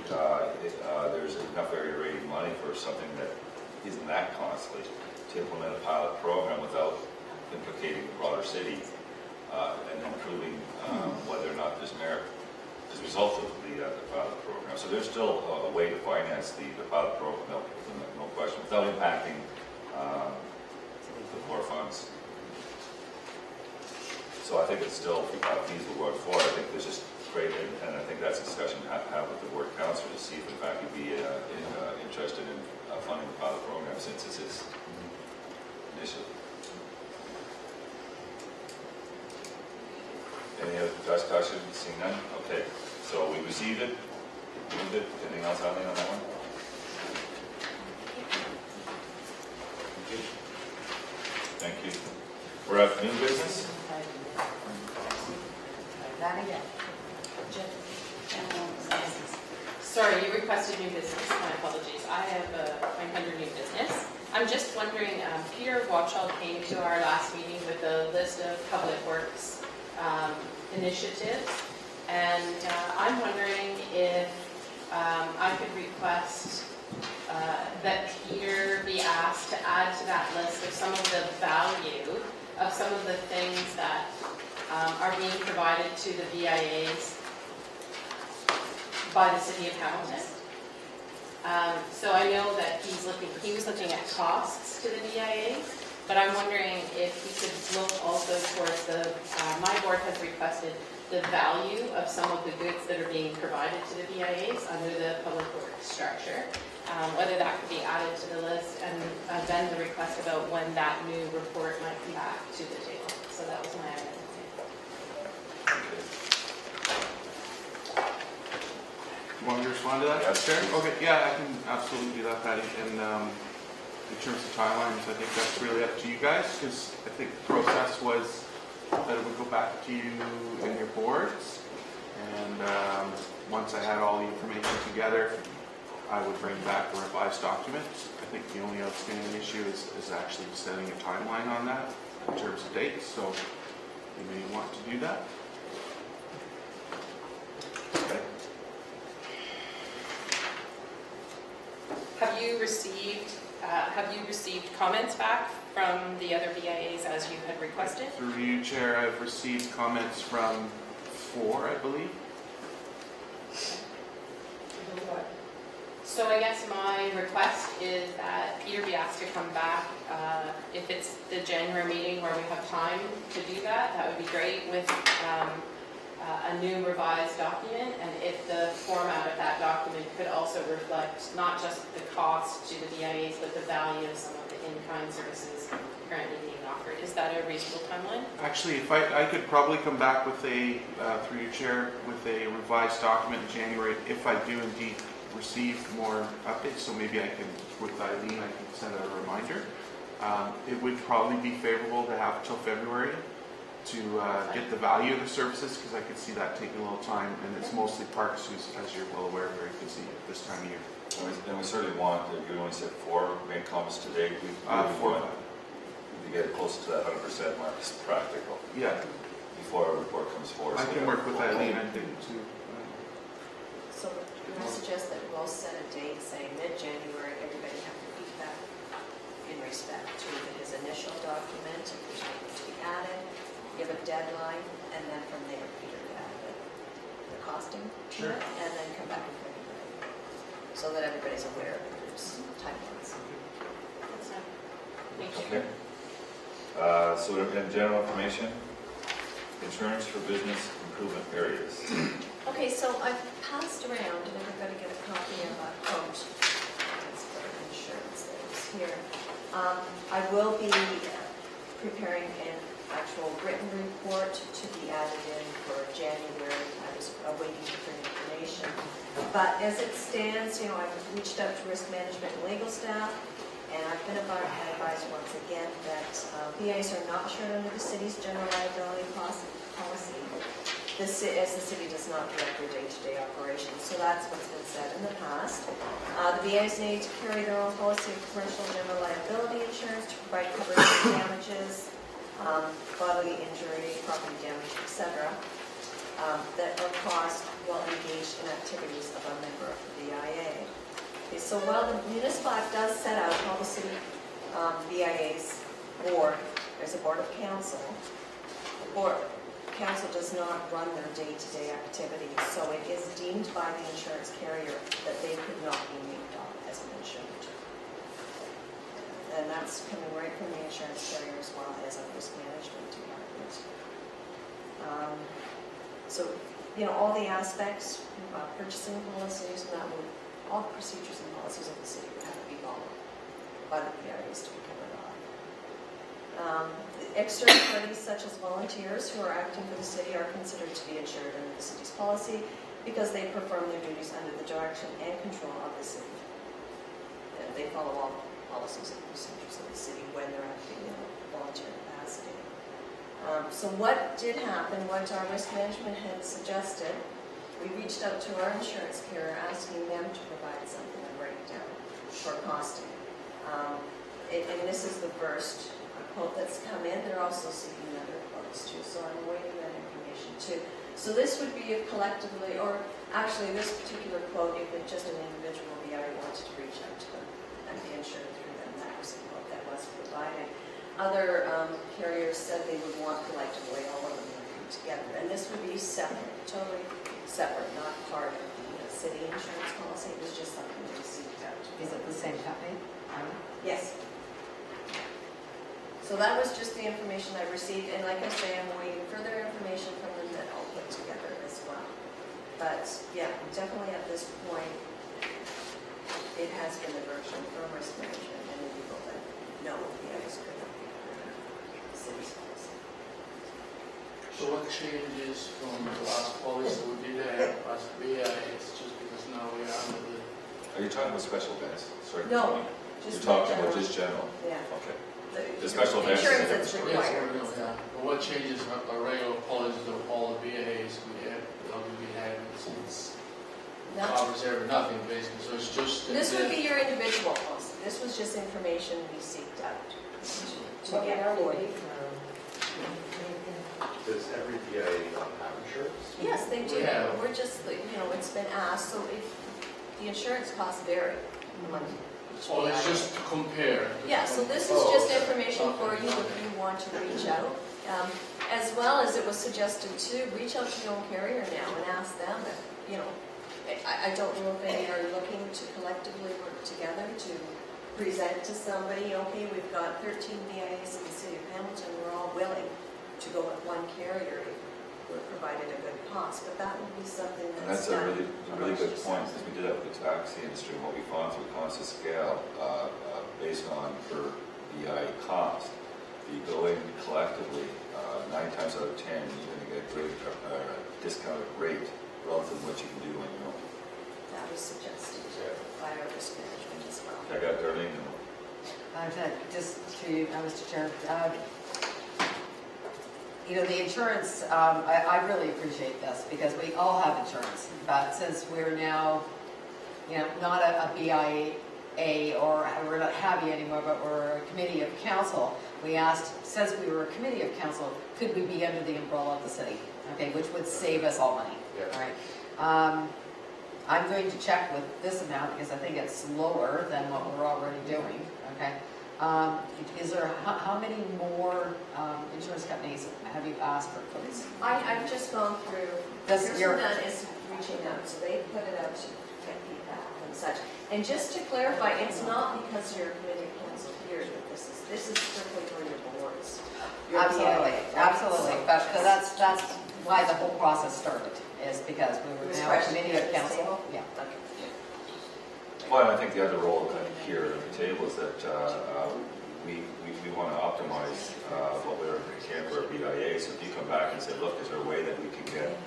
there's enough area rating money for something that isn't that costly to implement a pilot program without implicating the broader city and then proving whether or not there's merit as a result of the pilot program. So there's still a way to finance the pilot program, no question, without impacting the core funds. So I think it's still feasible going forward. I think there's just great, and I think that's a discussion to have with the board council to see if in fact you'd be interested in funding the pilot program since it's his initiative. Any other discussion? Seeing none? Okay, so we received it. Good. Anything else, Eileen, on that one? Thank you. We're at new business. That again. Sorry, you requested new business. My apologies. I have under new business. I'm just wondering, Peter Watchall came to our last meeting with a list of public works initiatives, and I'm wondering if I could request that Peter be asked to add to that list of some of the value of some of the things that are being provided to the BIAs by the City of Hamilton. So I know that he was looking at costs to the BIAs, but I'm wondering if he could look also towards my board has requested the value of some of the goods that are being provided to the BIAs under the public works structure, whether that could be added to the list, and then the request about when that new report might come back to the table. So that was my idea. You want me to respond to that? Yes, Chair? please. Okay, yeah, I can absolutely do that, Patty. And in terms of timelines, I think that's really up to you guys, because I think the process was that it would go back to you in your boards. And once I had all the information together, I would bring back a revised document. I think the only outstanding issue is actually setting a timeline on that in terms of dates. So you may want to do that. Okay. Have you received comments back from the other BIAs as you had requested? Through you, Chair, I've received comments from 4, I believe. So I guess my request is that Peter be asked to come back, if it's the January meeting where we have time to do that, that would be great, with a new revised document, and if the format of that document could also reflect not just the cost to the BIAs, but the value of some of the in-kind services currently being offered. Is that a reasonable timeline? Actually, if I could probably come back with a, through your chair, with a revised document in January, if I do indeed receive more updates, so maybe I can, with Eileen, I can send out a reminder. It would probably be favorable to have till February to get the value of the services, because I could see that taking a little time, and it's mostly parks, who's, as you're well aware, very busy at this time of year. And we certainly want, you only said 4 main comments today. We 4. want to get closer to that 100% mark as practical. Yeah. Before our report comes forward. I can work with Eileen, I think, too. So can I suggest that we'll set a date, saying mid-January, everybody have to feedback in respect to his initial document, if there's anything to be added, give a deadline, and then from there, Peter could add the costing to it, and then come back in February, so that everybody's aware of the group's timelines. Thank you. Okay. So in general information, insurance for business improvement areas. Okay, so I've passed around, and everybody get a copy of a quote. That's for insurance that is here. I will be preparing an actual written report to be added in for January. I was waiting for information. But as it stands, I've reached out to risk management and legal staff, and I've been advised once again that BIAs are not shared under the city's general liability policy, as the city does not direct their day-to-day operations. So that's what's been said in the past. The BIAs need to carry their own policy of commercial general liability insurance to provide coverage for damages, bodily injury, property damage, etc., that are caused while engaged in activities of a member of the BIA. Okay, so while the Municipal Act does set out how the city BIA's board, there's a board of council. The board council does not run their day-to-day activities, so it is deemed by the insurance carrier that they could not be named on as an insured. And that's coming right from the insurance carrier as well as a risk management department. So, all the aspects, purchasing policies, and that would, all the procedures and policies of the city would have to be followed by the BIAs to be covered off. External parties such as volunteers who are acting for the city are considered to be insured under the city's policy, because they perform their duties under the direction and control of the city. They follow all policies and procedures of the city when they're acting in a volunteer capacity. So what did happen, what our risk management had suggested, we reached out to our insurance carrier asking them to provide something, a breakdown for costing. And this is the first quote that's come in. They're also seeking other quotes too, so I'm awaiting that information too. So this would be if collectively, or actually this particular quote, if it's just an individual BIA wanted to reach out to them and be insured through them, that was the quote that was provided. Other carriers said they would want collectively all of them working together, and this would be separate, totally separate, not part of the city insurance policy. It was just something we received out. Is it the same company? Yes. So that was just the information I received, and like I say, I'm waiting further information from them that I'll put together as well. But yeah, definitely at this point, it has been a version from risk management and the people that know the others could not be the city's policy. So what changes from the last policy we did have as BIA? It's just because now we are under the... Are you talking about special events? Sorry. No, You're just talking general. about just general? Yeah. Okay. The special events. insurance that's Yes, required. we know that. But what changes our regular policies of all the BIAs we have, we had since covers nothing basically, so it's just... This would be your individual policy. This was just information we seeked out to get for you. Does every BIA have insurance? Yes, they do. Yeah. We're just, it's been asked, so if the insurance costs vary among each Oh, it's BIA. just to compare. Yeah, so this is just information for you if you want to reach out. As well as it was suggested to reach out to your own carrier now and ask them if, I don't know if they are looking to collectively work together to present to somebody, okay, we've got 13 BIAs in the city of Hamilton, we're all willing to go with one carrier if we're provided a good cost, but that would be something And that's that's a done. really good point, because we did that with the taxi industry, and what we found through cost of scale, based on per BI cost, if you go in collectively, 9 times out of 10, you're going to get a great discounted rate relative to what you can do on your own. That was suggested by our risk management as well. I got Darlene. Just to, Mr. Chair, the insurance, I really appreciate this because we all have insurance, but since we're now, not a BIA or we're not HABI anymore, but we're a committee of council, we asked, since we were a committee of council, could we be under the umbrella of the city, okay, which would save us all money, all right? I'm going to check with this amount because I think it's lower than what we're already doing, okay? Is there, how many more insurance companies have you asked for quotes? I've just gone through, This Pearson year. Dunn is reaching out, so they put it out to get feedback and such. And just to clarify, it's not because you're a committee of council here that this is strictly for your boards. Your Absolutely, BIA. absolutely, but that's why the whole process started, is because we were now a committee of council. Yeah. Well, I think the other role here at the table is that we want to optimize what we can for our BIA. So if you come back and say, look, is there a way that we can get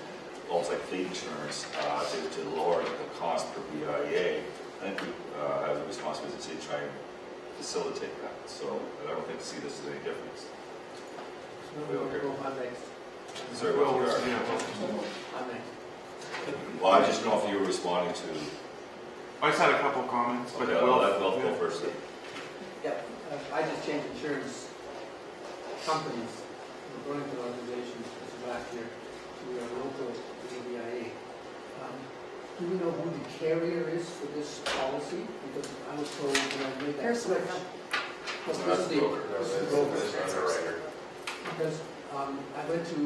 almost like fleet insurance to lower the cost per BIA? I think we have the responsibility to try and facilitate that. So I don't think to see this as any difference. Sorry, what you are? Well, I just don't know if you were responding to. I just had a couple comments, but Okay, I'll let Bill go first. Yeah, I just changed insurance companies, Burlington organizations, this is last year, we are local to the BIA. Do we know who the carrier is for this policy? Because I was told when I made that Here's switch. what This is the broker. That's a writer. Because I went to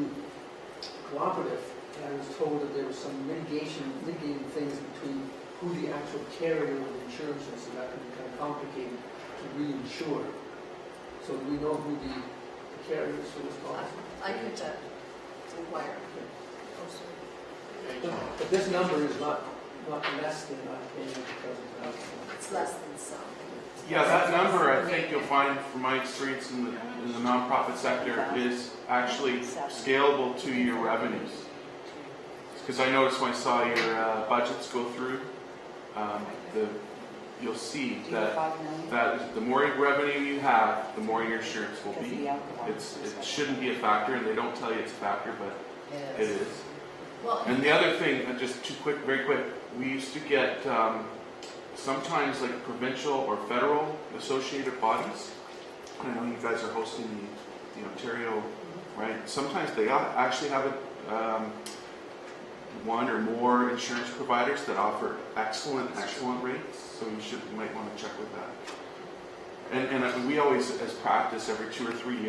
cooperative and I was told that there was some mitigating things between who the actual carrier of insurance is, so that could be kind of complicated to reinsure. So do we know who the carrier is for this policy? I could inquire. But this number is not less than not paying because of It's less than some. Yeah, that number, I think you'll find from my experience in the nonprofit sector, is actually scalable to your revenues. because I noticed when I saw your budgets go through, you'll see that the more revenue you have, the more your insurance will be. It shouldn't be a factor, and they don't tell you it's a factor, but it is. Well, And the other thing, just very quick, we used to get sometimes like provincial or federal associated bodies. I know you guys are hosting the Ontario, right? Sometimes they actually have one or more insurance providers that offer excellent rates. So you might want to check with that. And we always, as practice, every 2 or 3 years.